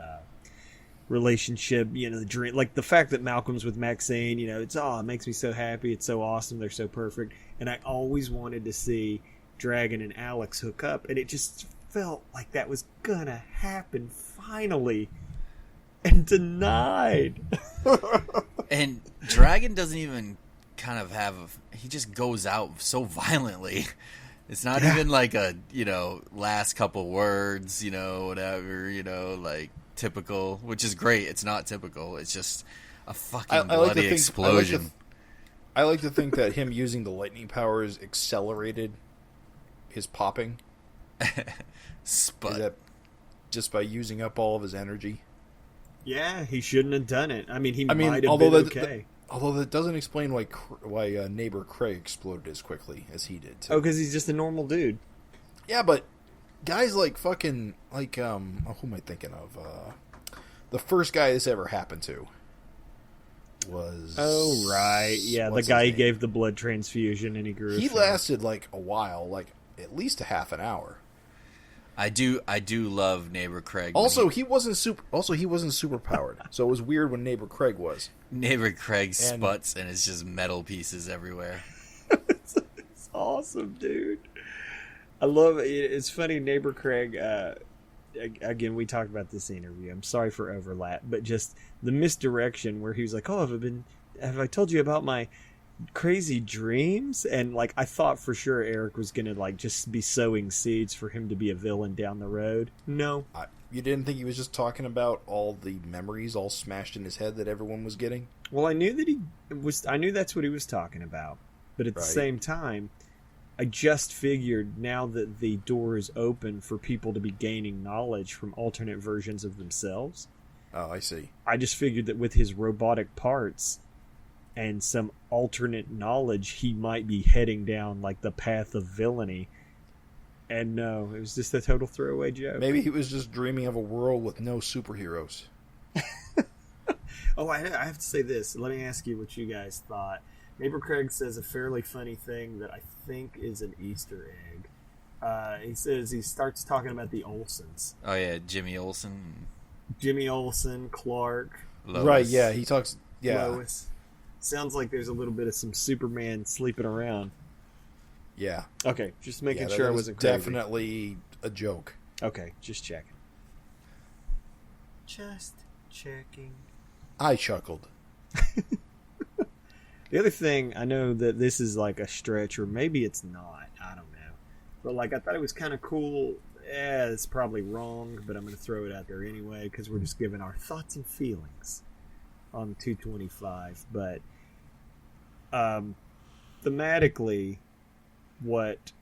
relationship, the dream, like the fact that Malcolm's with Maxine, it makes me so happy. It's so awesome. They're so perfect. And I always wanted to see Dragon and Alex hook up, and it just felt like that was gonna happen finally, and denied. And Dragon doesn't even kind of he just goes out so violently. It's not even like a, last couple words, whatever, like typical, which is great. It's not typical. It's just a fucking bloody explosion. I like to think that him using the lightning powers accelerated his popping. Spud. Just by using up all of his energy. Yeah, he shouldn't have done it. I mean, he might have been okay. Although that doesn't explain why neighbor Craig exploded as quickly as he did. Too. Oh, because he's just a normal dude. Yeah, but guys like fucking who am I thinking of? The first guy this ever happened to was. Oh right, yeah, the guy he gave the blood transfusion and he grew. He lasted like a while, like at least a half an hour. I do love Neighbor Craig. He wasn't super powered, so it was weird when Neighbor Craig was. Neighbor Craig sputs and it's just metal pieces everywhere. It's awesome, dude. I love it. It's funny, Neighbor Craig. Again, we talked about this interview. I'm sorry for overlap, but just the misdirection where he was like, "Oh, have I told you about my crazy dreams?" And like I thought for sure Eric was gonna like just be sowing seeds for him to be a villain down the road. No, you didn't think he was just talking about all the memories all smashed in his head that everyone was getting? Well, I knew I knew that's what he was talking about, but at the same time, I just figured now that the door is open for people to be gaining knowledge from alternate versions of themselves. Oh, I see. I just figured that with his robotic parts and some alternate knowledge, he might be heading down like the path of villainy. And no, it was just a total throwaway joke. Maybe he was just dreaming of a world with no superheroes. Oh, I have to say this. Let me ask you what you guys thought. Neighbor Craig says a fairly funny thing that I think is an Easter egg. He says he starts talking about the Olsens. Oh yeah, Jimmy Olsen, Clark. Lois. Right? Yeah, he talks. Yeah, Lois. Sounds like there's a little bit of some Superman sleeping around. Yeah. Okay, just making sure I wasn't crazy. Definitely a joke. Okay, just checking. Just checking. I chuckled. The other thing, I know that this is like a stretch, or maybe it's not. I don't know. But like, I thought it was kind of cool. It's probably wrong, but I'm going to throw it out there anyway because we're just giving our thoughts and feelings on 225. But thematically, what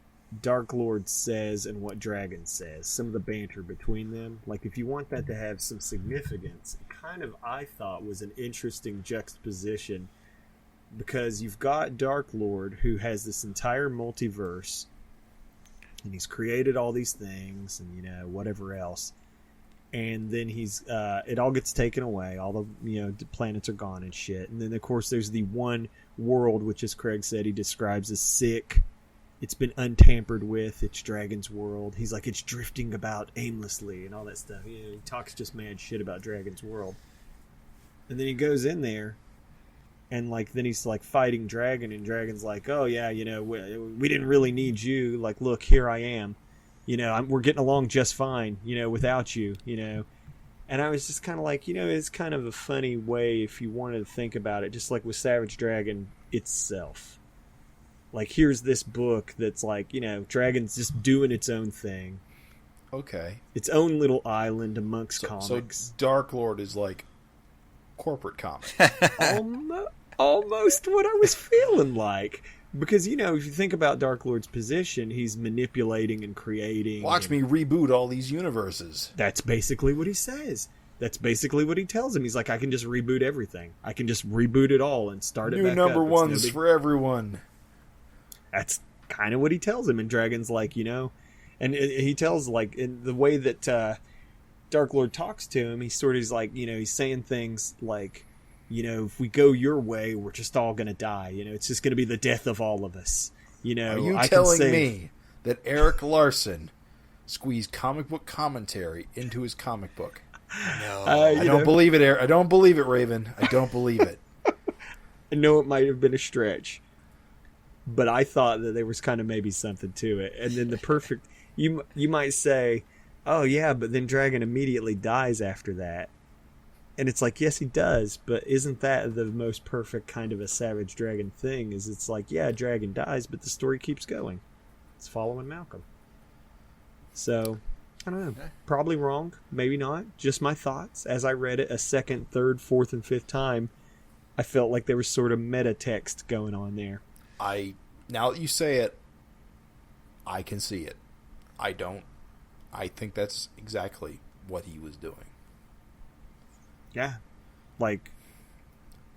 Dark Lord says and what Dragon says, some of the banter between them, like if you want that to have some significance, it kind of, I thought, was an interesting juxtaposition. Because you've got Dark Lord who has this entire multiverse and he's created all these things and whatever else, and then he's it all gets taken away, all the the planets are gone and shit, and then of course there's the one world which, as Craig said, he describes as sick. It's been untampered with. It's Dragon's world. He's like, it's drifting about aimlessly and all that stuff. He talks just mad shit about Dragon's world, and then he goes in there. And like then he's like fighting Dragon, and Dragon's like, "Oh yeah, we didn't really need you. Like, look, here I am. We're getting along just fine. Without you. And I was just kind of like, it's kind of a funny way if you wanted to think about it, just like with Savage Dragon itself. Like, here's this book that's like, Dragon's just doing its own thing. Okay. Its own little island amongst comics. So Dark Lord is like corporate comic. Almost what I was feeling like. Because, if you think about Dark Lord's position, he's manipulating and creating. Watch me reboot all these universes. That's basically what he says. That's basically what he tells him. He's like, I can just reboot everything. I can just reboot it all and start it back up. New number ones for everyone. That's kind of what he tells him. And Dragon's like, and he tells, like, in the way that Dark Lord talks to him, he's sort of like, he's saying things like, if we go your way, we're just all going to die. It's just going to be the death of all of us. Are you telling me that Erik Larsen squeezed comic book commentary into his comic book? No. I don't believe it, Eric. I don't believe it, Raven. I don't believe it. I know it might have been a stretch, but I thought that there was kind of maybe something to it. And then the perfect... You might say, oh yeah, but then Dragon immediately dies after that. And it's like, yes, he does, but isn't that the most perfect kind of a Savage Dragon thing? Is it's like, yeah, Dragon dies, but the story keeps going. It's following Malcolm. So, I don't know. Probably wrong. Maybe not. Just my thoughts. As I read it a second, third, fourth, and fifth time, I felt like there was sort of meta text going on there. Now that you say it, I can see it. I don't. I think that's exactly what he was doing. Yeah. Like,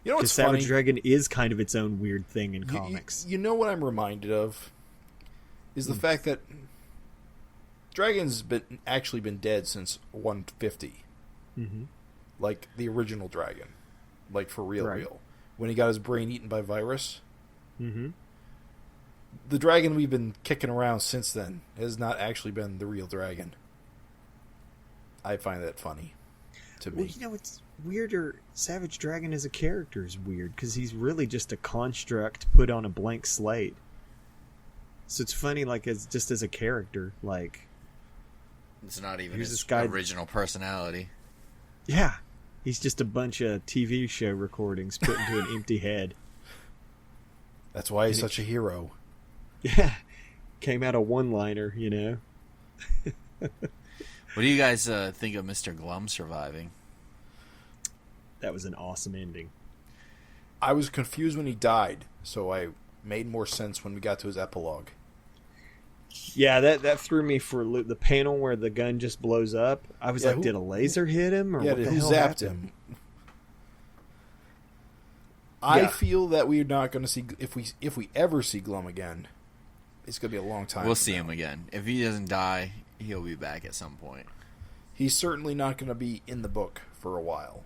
what's Savage funny? Dragon is kind of its own weird thing in comics. You know what I'm reminded of? Is the fact that Dragon's actually been dead since 150. Mm-hmm. Like the original Dragon. Like for real, Right. real. When he got his brain eaten by virus. Mm-hmm. The Dragon we've been kicking around since then has not actually been the real Dragon. I find that funny. To me. Well, it's weirder. Savage Dragon as a character is weird because he's really just a construct put on a blank slate. So it's funny, like, just as a character, like, It's not even Here's his this guy- original personality. yeah, he's just a bunch of TV show recordings put into an empty head. That's why he's such a hero. Yeah, came out a one-liner, What do you guys think of Mr. Glum surviving? That was an awesome ending. I was confused when he died, so I made more sense when we got to his epilogue. Yeah, that threw me for a loop. The panel where the gun just blows up, I was like, did a laser hit him? Or Yeah, what the who hell zapped happened? him? I Yeah. feel that we're not going to see, if we ever see Glum again, it's going to be a long time. We'll see him again. If he doesn't die, he'll be back at some point. He's certainly not going to be in the book for a while.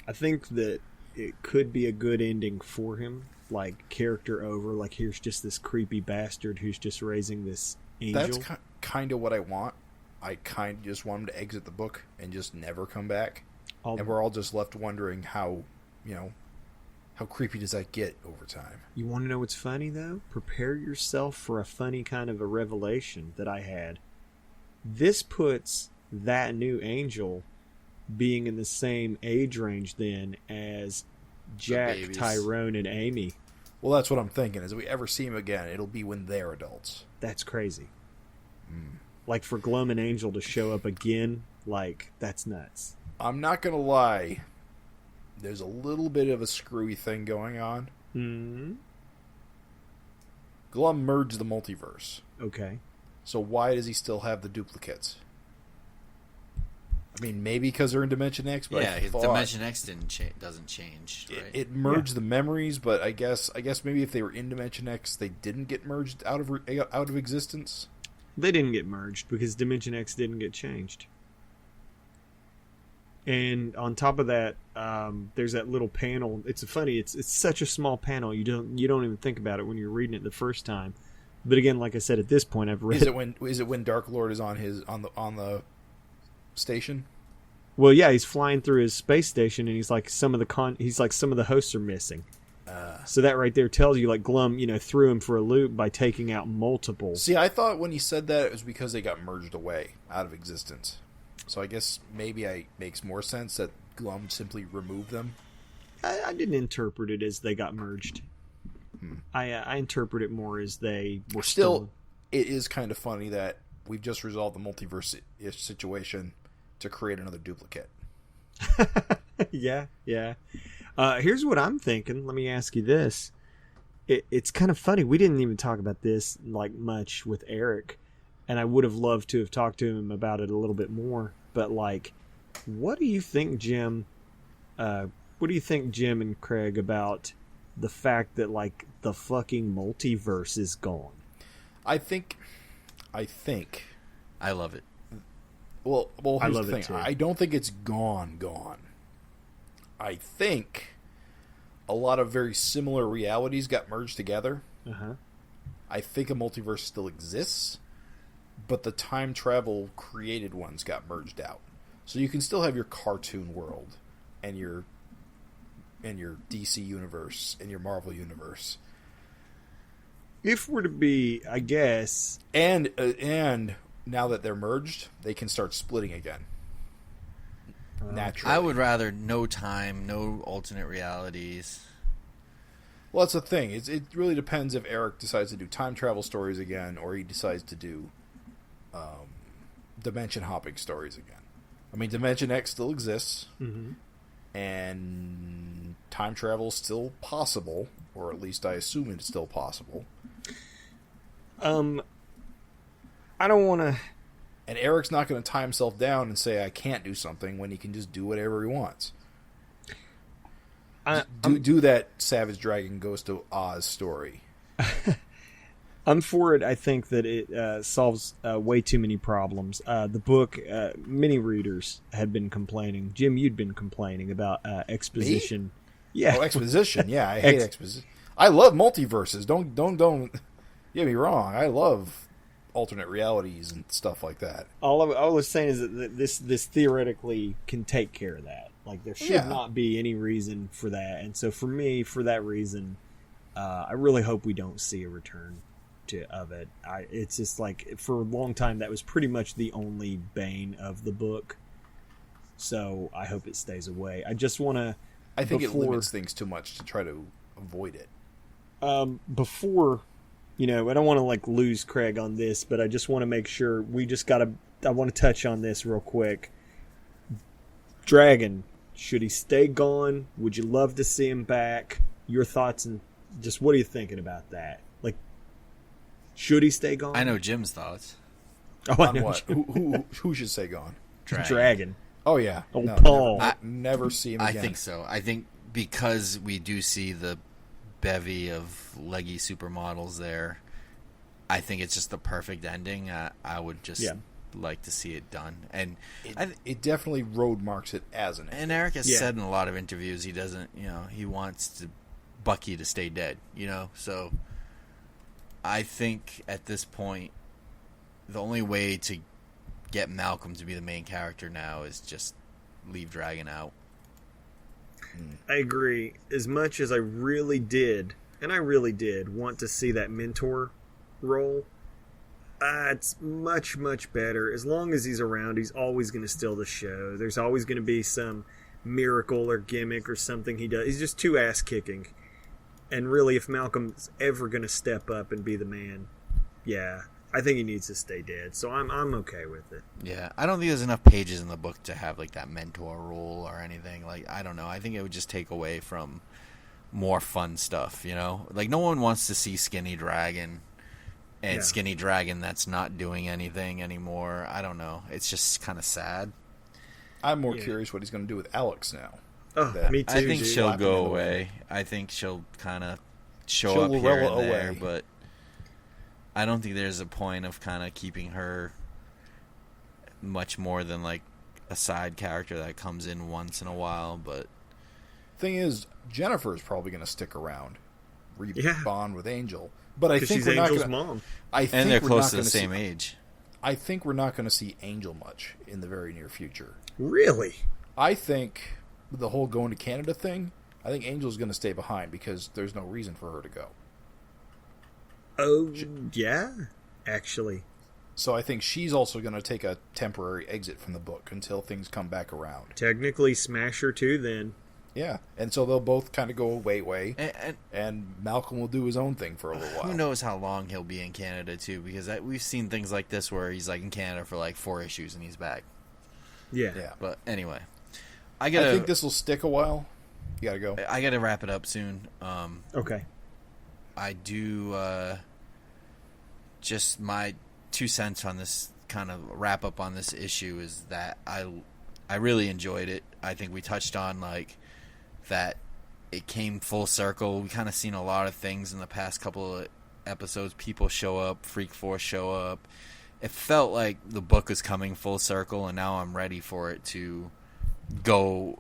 I think that it could be a good ending for him. Like, character over. Like, here's just this creepy bastard who's just raising this angel. That's kind of what I want. I kind of just want him to exit the book and just never come back. And we're all just left wondering how creepy does that get over time. You want to know what's funny, though? Prepare yourself for a funny kind of a revelation that I had. This puts that new angel being in the same age range then as Jack, babies. Tyrone, and Amy. Well, that's what I'm thinking. Is if we ever see him again, it'll be when they're adults. That's crazy. Like, for Glum and Angel to show up again, like, that's nuts. I'm not going to lie. There's a little bit of a screwy thing going on. Mm-hmm. Glum merged the multiverse. Okay. So why does he still have the duplicates? I mean, maybe because they're in Dimension X, but Yeah, I thought Dimension X doesn't change, right? it merged the memories, but I guess maybe if they were in Dimension X, they didn't get merged out of existence. They didn't get merged because Dimension X didn't get changed. And on top of that, there's that little panel. It's funny. It's such a small panel. You don't even think about it when you're reading it the first time. But again, like I said, at this point, I've read. Is it when Dark Lord is on the station? Well, yeah, he's flying through his space station, and he's like some of the hosts are missing. So that right there tells you, like, Glum, threw him for a loop by taking out multiple. See, I thought when he said that it was because they got merged away out of existence. So I guess maybe it makes more sense that Glum simply removed them. I didn't interpret it as they got merged. I interpret it more as they were Still, it is kind of funny that we've just resolved the multiverse situation to create another duplicate. Yeah. Here's what I'm thinking. Let me ask you this. It's kind of funny. We didn't even talk about this like much with Erik, and I would have loved to have talked to him about it a little bit more. But like, what do you think, Jim? What do you think, Jim and Craig, about the fact that like the fucking multiverse is gone? I think. I love it. Well, I here's love the thing. it too. I don't think it's gone. I think a lot of very similar realities got merged together. I think a multiverse still exists, but the time travel created ones got merged out. So you can still have your cartoon world and your DC universe and your Marvel universe. If we're to be, I guess, And now that they're merged, they can start splitting again. Naturally. I would rather no time, no alternate realities. Well, that's the thing. It really depends if Erik decides to do time travel stories again, or he decides to do dimension hopping stories again. I mean, Dimension X still exists, and time travel is still possible, or at least I assume it's still possible. I don't want to. And Eric's not going to tie himself down and say I can't do something when he can just do whatever he wants. Do that Savage Dragon Goes to Oz story. I'm for it. I think that it solves way too many problems. The book, many readers had been complaining. Jim, you'd been complaining about exposition. Me? Yeah. Oh, exposition. Yeah, I hate exposition. I love multiverses. Don't get me wrong. I love alternate realities and stuff like that. All I was saying is that this theoretically can take care of that. Like, there should not be any reason for that. And so for me, for that reason, I really hope we don't see a return of it. It's just like, for a long time, that was pretty much the only bane of the book. So I hope it stays away. I just want to... I think it limits things too much to try to avoid it. Before... I don't want to like lose Craig on this, but I just want to make sure I want to touch on this real quick. Dragon, should he stay gone? Would you love to see him back? Your thoughts, and just what are you thinking about that? Like, should he stay gone? I know Jim's thoughts. Oh, I On know. what? Who should stay gone? Dragon. Oh yeah. Old No, Paul. Never see him again. I think so. I think because we do see the bevy of leggy supermodels there, I think it's just the perfect ending. I would just like to see it done, and it definitely road marks it as an ending. And Erik has said in a lot of interviews he doesn't, he wants Bucky to stay dead, so I think at this point the only way to get Malcolm to be the main character now is just leave Dragon out. I agree. As much as I really did want to see that mentor role, it's much, much better. As long as he's around, he's always going to steal the show. There's always going to be some miracle or gimmick or something he does. He's just too ass-kicking. And really, if Malcolm's ever going to step up and be the man, I think he needs to stay dead. So I'm okay with it. Yeah, I don't think there's enough pages in the book to have like that mentor role or anything. Like, I don't know. I think it would just take away from more fun stuff, Like, no one wants to see Skinny Dragon and Skinny Dragon that's not doing anything anymore. I don't know. It's just kind of sad. I'm more curious what he's going to do with Alex now. Oh, me too. I think dude. she'll go away. I think she'll kind of show up here and there, but I don't think there's a point of kind of keeping her much more than like a side character that comes in once in a while. But thing is, Jennifer is probably going to stick around, bond with Angel. But I think she's we're Angel's not gonna, mom. And they're close to the same age. I think we're not going to see Angel much in the very near future. Really? I think the whole going to Canada thing, I think Angel's going to stay behind because there's no reason for her to go. Oh, yeah, actually. So I think she's also going to take a temporary exit from the book until things come back around. Technically Smasher too, then. Yeah, and so they'll both kind of go away, and Malcolm will do his own thing for a little while. Who knows how long he'll be in Canada, too, because we've seen things like this where he's like in Canada for like 4 issues and he's back. Yeah. But anyway. I think this will stick a while. You gotta go. I gotta wrap it up soon. Okay. I do, just my 2 cents on this kind of wrap up on this issue is that I really enjoyed it. I think we touched on like that it came full circle. We kind of seen a lot of things in the past couple of episodes. People show up, Freak Force show up. It felt like the book was coming full circle, and now I'm ready for it to go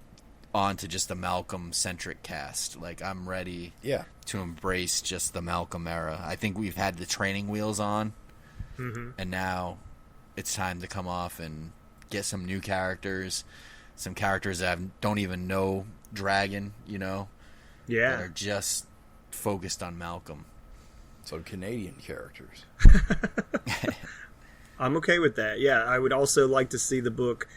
on to just a Malcolm-centric cast. Like, I'm ready to embrace just the Malcolm era. I think we've had the training wheels on, and now it's time to come off and get some new characters, some characters that don't even know Dragon, you know? Yeah. That are just focused on Malcolm. Some Canadian characters. I'm okay with that. Yeah, I would also like to see the book,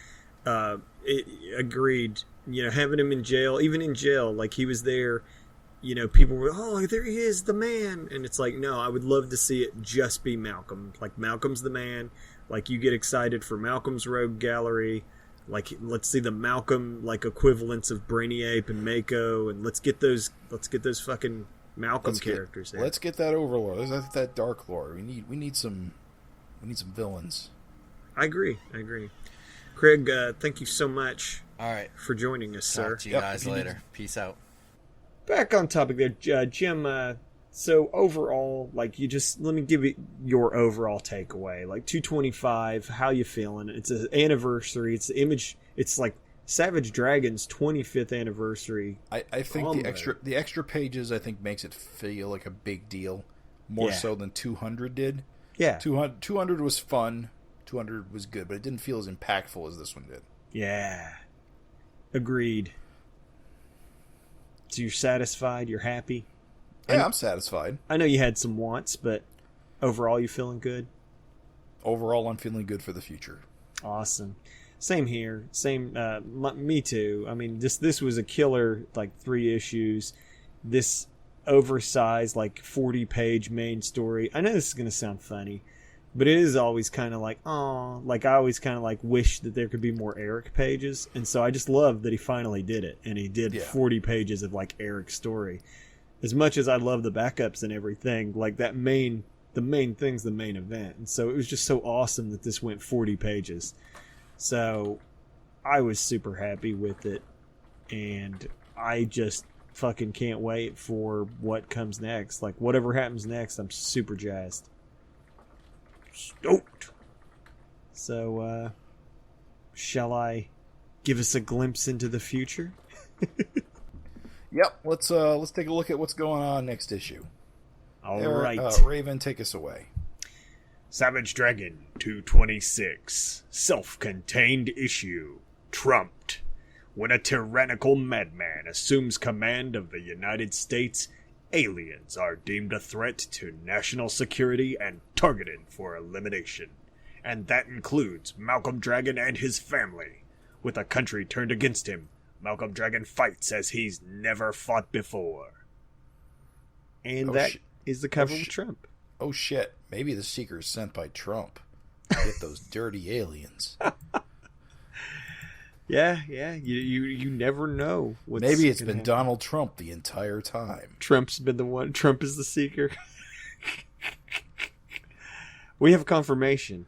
agreed, you know, having him in jail, even in jail, like he was there, you know, people were, oh, there he is, the man. And it's like, no, I would love to see it just be Malcolm. Like, Malcolm's the man. Like, you get excited for Malcolm's Rogue Gallery. Like, let's see the Malcolm, like, equivalents of Brainiape and Mako, and let's get those fucking Malcolm characters there. Let's get that Overlord. Let's get that Dark Lord. We need some villains. I agree. Craig, thank you so much. All right. For joining us, sir. Talk to you guys later. Peace out. Back on topic there, Jim. So overall, like, let me give you your overall takeaway. Like, 225, how you feeling? It's an anniversary. It's the Image. It's like Savage Dragon's 25th anniversary. I think the extra pages I think makes it feel like a big deal, more so than 200 did. Yeah, 200 was fun. 200 was good, but it didn't feel as impactful as this one did. Yeah, agreed. So you're satisfied? You're happy? Yeah, I'm satisfied. I know you had some wants, but overall, you feeling good? Overall, I'm feeling good for the future. Awesome. Same here. Same. Me too. I mean, this was a killer, like, 3 issues. This oversized, like, 40-page main story. I know this is going to sound funny, but it is always kind of like, oh, like, I always kind of like wish that there could be more Erik pages. And so I just love that he finally did it. And he did 40 pages of, like, Erik's story. As much as I love the backups and everything, like, the main thing's the main event. And so it was just so awesome that this went 40 pages. So I was super happy with it. And I just fucking can't wait for what comes next. Like, whatever happens next, I'm super jazzed. Stoked. So, shall I give us a glimpse into the future? Yep, let's take a look at what's going on next issue. All right. Raven, take us away. Savage Dragon 226. Self-contained issue. Trumped. When a tyrannical madman assumes command of the United States, aliens are deemed a threat to national security and targeted for elimination. And that includes Malcolm Dragon and his family. With a country turned against him, Malcolm Dragon fights as he's never fought before. And that is the cover with Trump. Oh shit, maybe the Seeker's sent by Trump. Get those dirty aliens. Yeah, you never know. Maybe it's been Donald Trump the entire time. Trump's been the one. Trump is the Seeker. We have confirmation.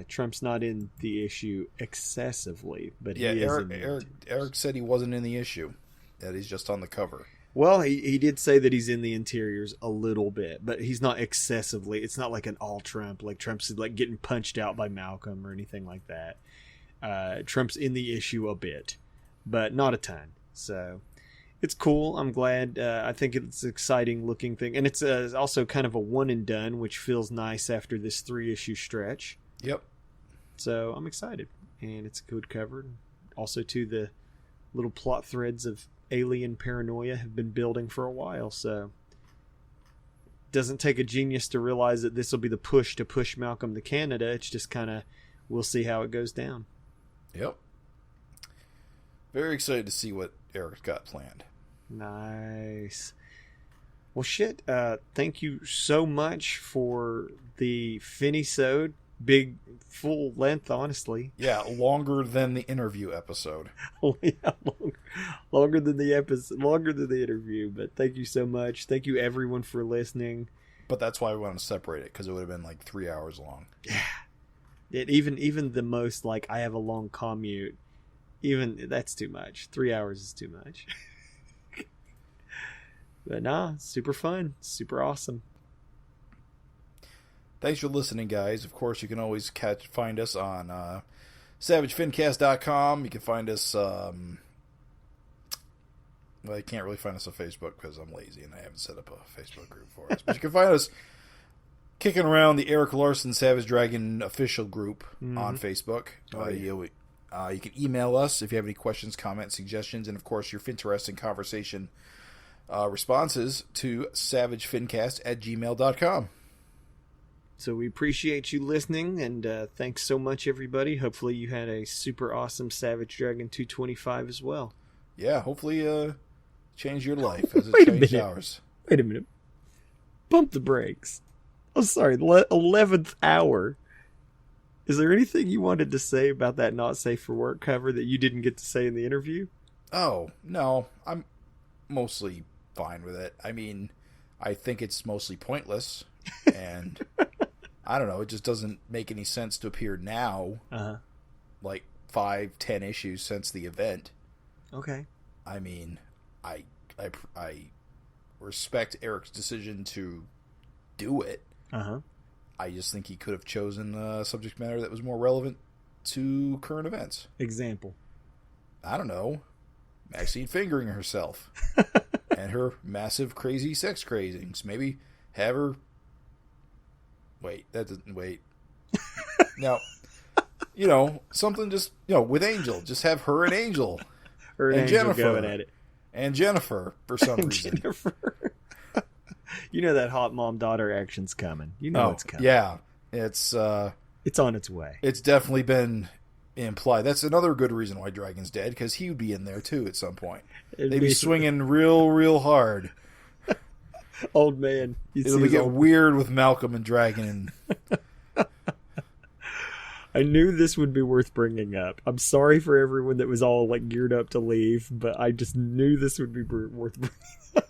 Trump's not in the issue excessively, but he is. Erik said he wasn't in the issue. That he's just on the cover. Well, he did say that he's in the interiors a little bit, but he's not excessively. It's not like an all Trump, like Trump's like getting punched out by Malcolm or anything like that. Trump's in the issue a bit, but not a ton. So it's cool. I'm glad. I think it's an exciting looking thing. And it's also kind of a one and done, which feels nice after this 3-issue stretch. Yep. So I'm excited. And it's a good cover. Also, too, the little plot threads of alien paranoia have been building for a while. So doesn't take a genius to realize that this will be the push to push Malcolm to Canada. It's just kind of, we'll see how it goes down. Yep. Very excited to see what Eric's got planned. Nice. Well, shit. Thank you so much for the Finisode. Big, full length, honestly. Yeah, longer than the interview episode. Yeah, longer than the episode, longer than the interview. But thank you so much. Thank you, everyone, for listening. But that's why we want to separate it, because it would have been like 3 hours long. Yeah. Even the most, like, I have a long commute. Even that's too much. 3 hours is too much. But nah, super fun, super awesome. Thanks for listening, guys. Of course, you can always find us on SavageFincast.com. You can find us... well, you can't really find us on Facebook because I'm lazy and I haven't set up a Facebook group for us. But you can find us kicking around the Erik Larsen Savage Dragon official group on Facebook. You can email us if you have any questions, comments, suggestions, and, of course, your FINteresting Conversation responses to savagefincast@gmail.com. So we appreciate you listening, and thanks so much, everybody. Hopefully you had a super awesome Savage Dragon 225 as well. Yeah, hopefully change your life as it Wait a changed minute. ours. Wait a minute. Pump the brakes. Oh, sorry, the 11th hour. Is there anything you wanted to say about that Not Safe for Work cover that you didn't get to say in the interview? Oh, no. I'm mostly fine with it. I mean, I think it's mostly pointless, and I don't know, it just doesn't make any sense to appear now, like 5-10 issues since the event. Okay. I mean, I respect Eric's decision to do it. I just think he could have chosen a subject matter that was more relevant to current events. Example. I don't know. Maxine fingering herself. And her massive, crazy sex cravings. Maybe have her... Wait, that doesn't... Wait. No. Something just... with Angel. Just have her and Angel. Her and Angel going at it. And Jennifer, for some reason. Jennifer. You know that hot mom-daughter action's coming. You know it's coming. Yeah. It's on its way. It's definitely been implied. That's another good reason why Dragon's dead, because he would be in there, too, at some point. They'd be swinging real, real hard. Old man. It'll get weird with Malcolm and Dragon. I knew this would be worth bringing up. I'm sorry for everyone that was all like geared up to leave, but I just knew this would be worth bringing up.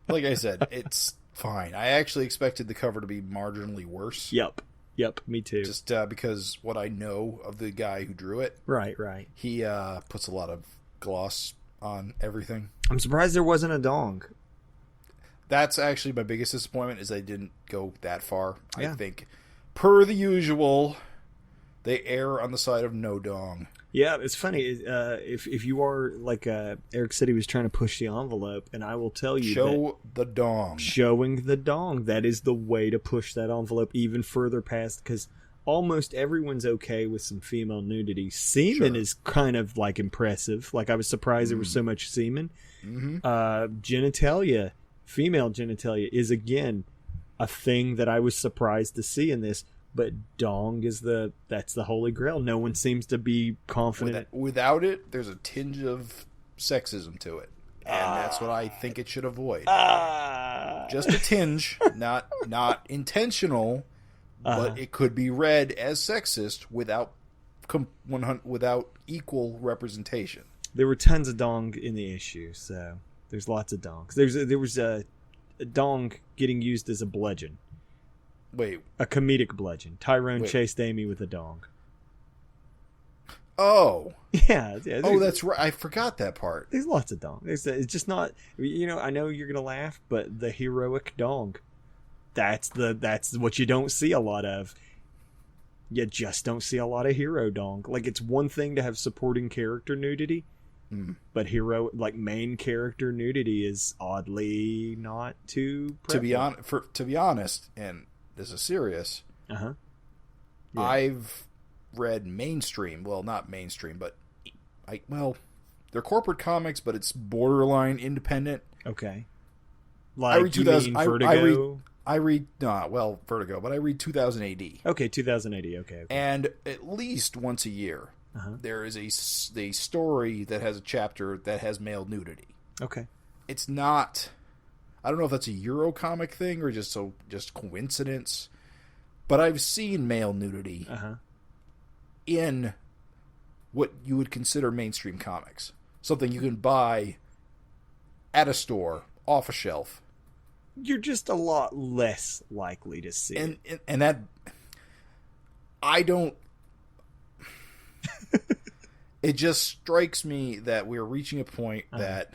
Like I said, it's fine. I actually expected the cover to be marginally worse. Yep, me too. Just because what I know of the guy who drew it. Right. He puts a lot of gloss on everything. I'm surprised there wasn't a dong. That's actually my biggest disappointment, is they didn't go that far. Yeah. I think, per the usual, they err on the side of no dong. Yeah, it's funny. If you are, like Eric said, he was trying to push the envelope, and I will tell you the dong. Showing the dong, that is the way to push that envelope even further past, because almost everyone's okay with some female nudity. Semen is kind of, like, impressive. Like, I was surprised there was so much semen. Genitalia, female genitalia, is, again, a thing that I was surprised to see in this. But dong is that's the holy grail. No one seems to be confident. Without it, there's a tinge of sexism to it. And that's what I think it should avoid. Just a tinge, not intentional, but it could be read as sexist without equal representation. There were tons of dong in the issue, so there's lots of dongs. There was a dong getting used as a bludgeon. Wait. A comedic bludgeon. Tyrone chased Amy with a dong. Oh. Yeah. Oh, that's right. I forgot that part. There's lots of dong. It's just not, I know you're going to laugh, but the heroic dong. That's what you don't see a lot of. You just don't see a lot of hero dong. Like, it's one thing to have supporting character nudity, but main character nudity is oddly not too prevalent. To be honest, and this is serious. Yeah. I've read mainstream. Well, not mainstream, but they're corporate comics, but it's borderline independent. Okay. I read 2000. Vertigo? I read Vertigo, but I read 2000 AD. Okay, 2000 AD. Okay. And at least once a year, there is a story that has a chapter that has male nudity. Okay. It's not. I don't know if that's a Euro comic thing or just coincidence, but I've seen male nudity in what you would consider mainstream comics. Something you can buy at a store, off a shelf. You're just a lot less likely to see and that I don't. It just strikes me that we're reaching a point that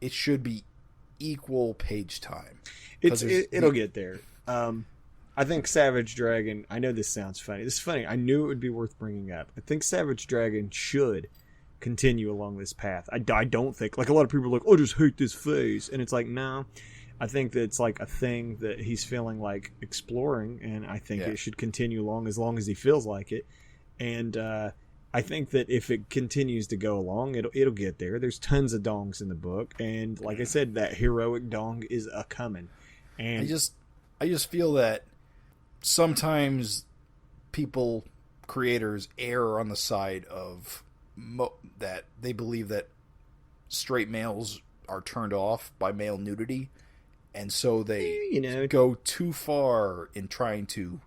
it should be equal page time. It'll get there. I think Savage Dragon. I know this sounds funny. This is funny. I knew it would be worth bringing up. I think Savage Dragon should continue along this path. I don't think, like, a lot of people are like, "Oh, just hate this phase," and it's like, no. I think that it's like a thing that he's feeling like exploring, and I think it should continue as long as he feels like it. And I think that if it continues to go along, it'll get there. There's tons of dongs in the book, and like I said, that heroic dong is a coming. And I just feel that sometimes creators err on the side of that they believe that straight males are turned off by male nudity. And so they go too far in trying to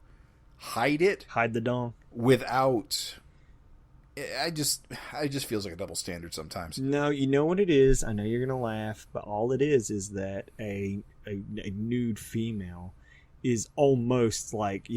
hide the dong without. I just feels like a double standard sometimes. No, you know what it is. I know you're gonna laugh, but all it is that a nude female is almost like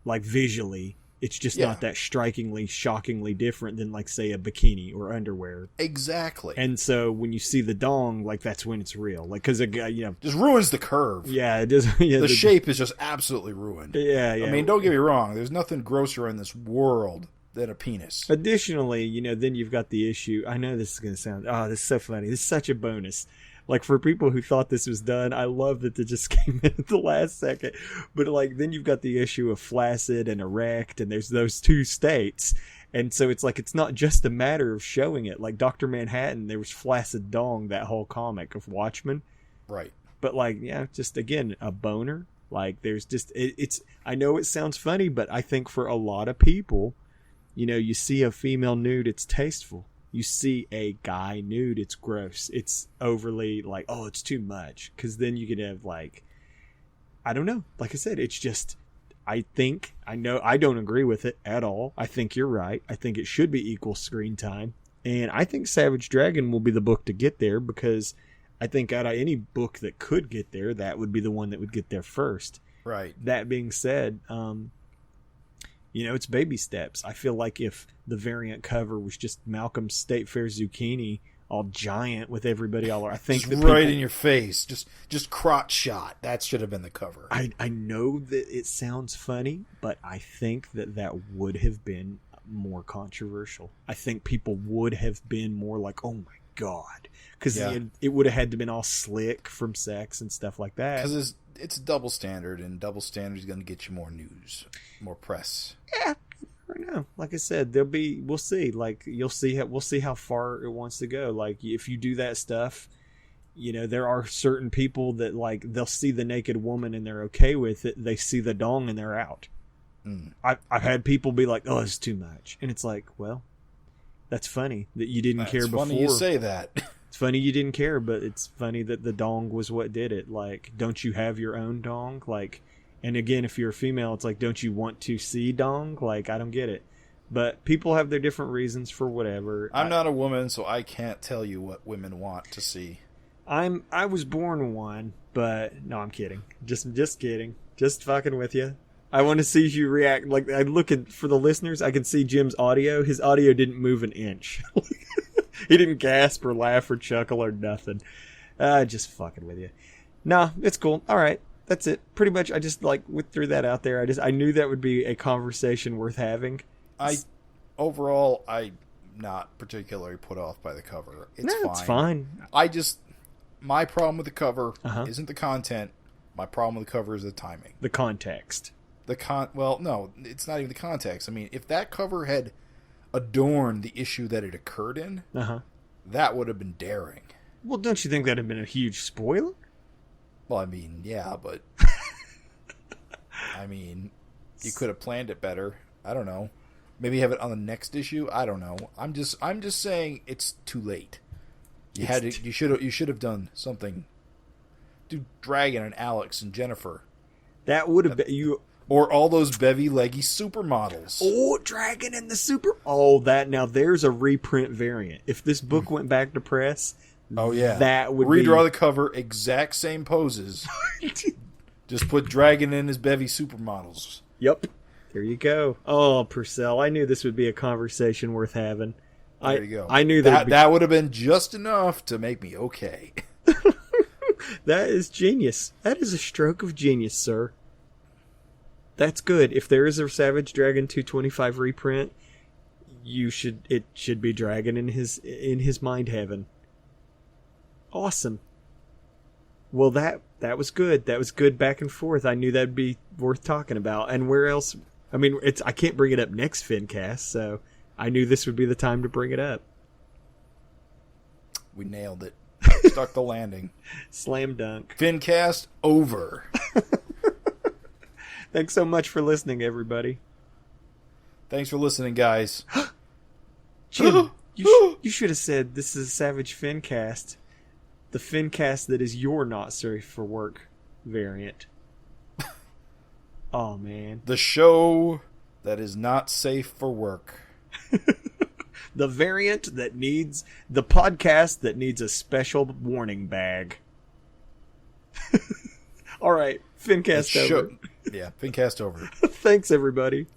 visually. It's just not that strikingly, shockingly different than, like, say, a bikini or underwear. Exactly. And so when you see the dong, like, that's when it's real. Like, because just ruins the curve. Yeah, it does. Yeah, the shape is just absolutely ruined. Yeah. I mean, don't get me wrong. There's nothing grosser in this world than a penis. Additionally, then you've got the issue. I know this is going to sound. Oh, this is so funny. This is such a bonus. Like, for people who thought this was done, I love that it just came in at the last second. But, like, then you've got the issue of flaccid and erect, and there's those two states. And so it's like, it's not just a matter of showing it. Like, Dr. Manhattan, there was flaccid dong, that whole comic of Watchmen. Right. But, like, just, again, a boner. Like, there's just, it's, I know it sounds funny, but I think for a lot of people, you see a female nude, it's tasteful. You see a guy nude, it's gross. It's overly like, oh, it's too much. Because then you could have, like, I don't know. Like I said, it's just, I know I don't agree with it at all. I think you're right. I think it should be equal screen time. And I think Savage Dragon will be the book to get there, because I think out of any book that could get there, that would be the one that would get there first. Right. That being said, it's baby steps. I feel like if the variant cover was just Malcolm's State Fair zucchini, all giant with everybody all over, I think just right in your face, just crotch shot. That should have been the cover. I know that it sounds funny, but I think that would have been more controversial. I think people would have been more like, oh my god, because it would have had to been all slick from sex and stuff like that. Because it's double standard, and double standard is going to get you more news, more press. Yeah, I don't know. Like I said, we'll see. Like, we'll see how far it wants to go. Like, if you do that stuff, there are certain people that, like, they'll see the naked woman and they're okay with it. They see the dong and they're out. I've had people be like, oh, it's too much. And it's like, well, that's funny that you didn't care before. It's funny you say that. It's funny you didn't care, but it's funny that the dong was what did it. Like, don't you have your own dong? Like, and again, if you're a female, it's like, don't you want to see dong? Like, I don't get it. But people have their different reasons for whatever. I'm not a woman, so I can't tell you what women want to see. I was born one, but no, I'm kidding. Just kidding. Just fucking with you. I want to see you react. Like, I look at, for the listeners, I can see Jim's audio. His audio didn't move an inch. He didn't gasp or laugh or chuckle or nothing. Just fucking with you. Nah, it's cool. All right. That's it. Pretty much, I just, like, threw that out there. I knew that would be a conversation worth having. Overall, I'm not particularly put off by the cover. It's fine. My problem with the cover isn't the content. My problem with the cover is the timing. The context. Well, no, it's not even the context. I mean, if that cover had adorned the issue that it occurred in, that would have been daring. Well, don't you think that would have been a huge spoiler? Well, I mean, yeah, but I mean, you could have planned it better. I don't know. Maybe have it on the next issue. I don't know. I'm just saying it's too late. You should have done something. Do Dragon and Alex and Jennifer. That would have been you. Or all those bevy leggy supermodels. Oh, Dragon and the Super. Oh, that now there's a reprint variant. If this book went back to press, oh yeah, that would redraw the cover, exact same poses. Just put Dragon in his bevy supermodels. Yep. There you go. Oh, Purcell, I knew this would be a conversation worth having. There you go. I knew that would have been just enough to make me okay. That is genius. That is a stroke of genius, sir. That's good. If there is a Savage Dragon 225 reprint, it should be Dragon in his mind heaven. Awesome. Well, that was good. That was good back and forth. I knew that'd be worth talking about. And where else? I mean, I can't bring it up next FINcast, so I knew this would be the time to bring it up. We nailed it. Stuck the landing. Slam dunk. FINcast over. Thanks so much for listening, everybody. Thanks for listening, guys. Jim, you should have said this is a Savage FINcast. The FINcast that is your not safe for work variant. Oh, man. The show that is not safe for work. The variant that needs... The podcast that needs a special warning bag. All right. FINcast over. Yeah, FINcast over. Thanks, everybody.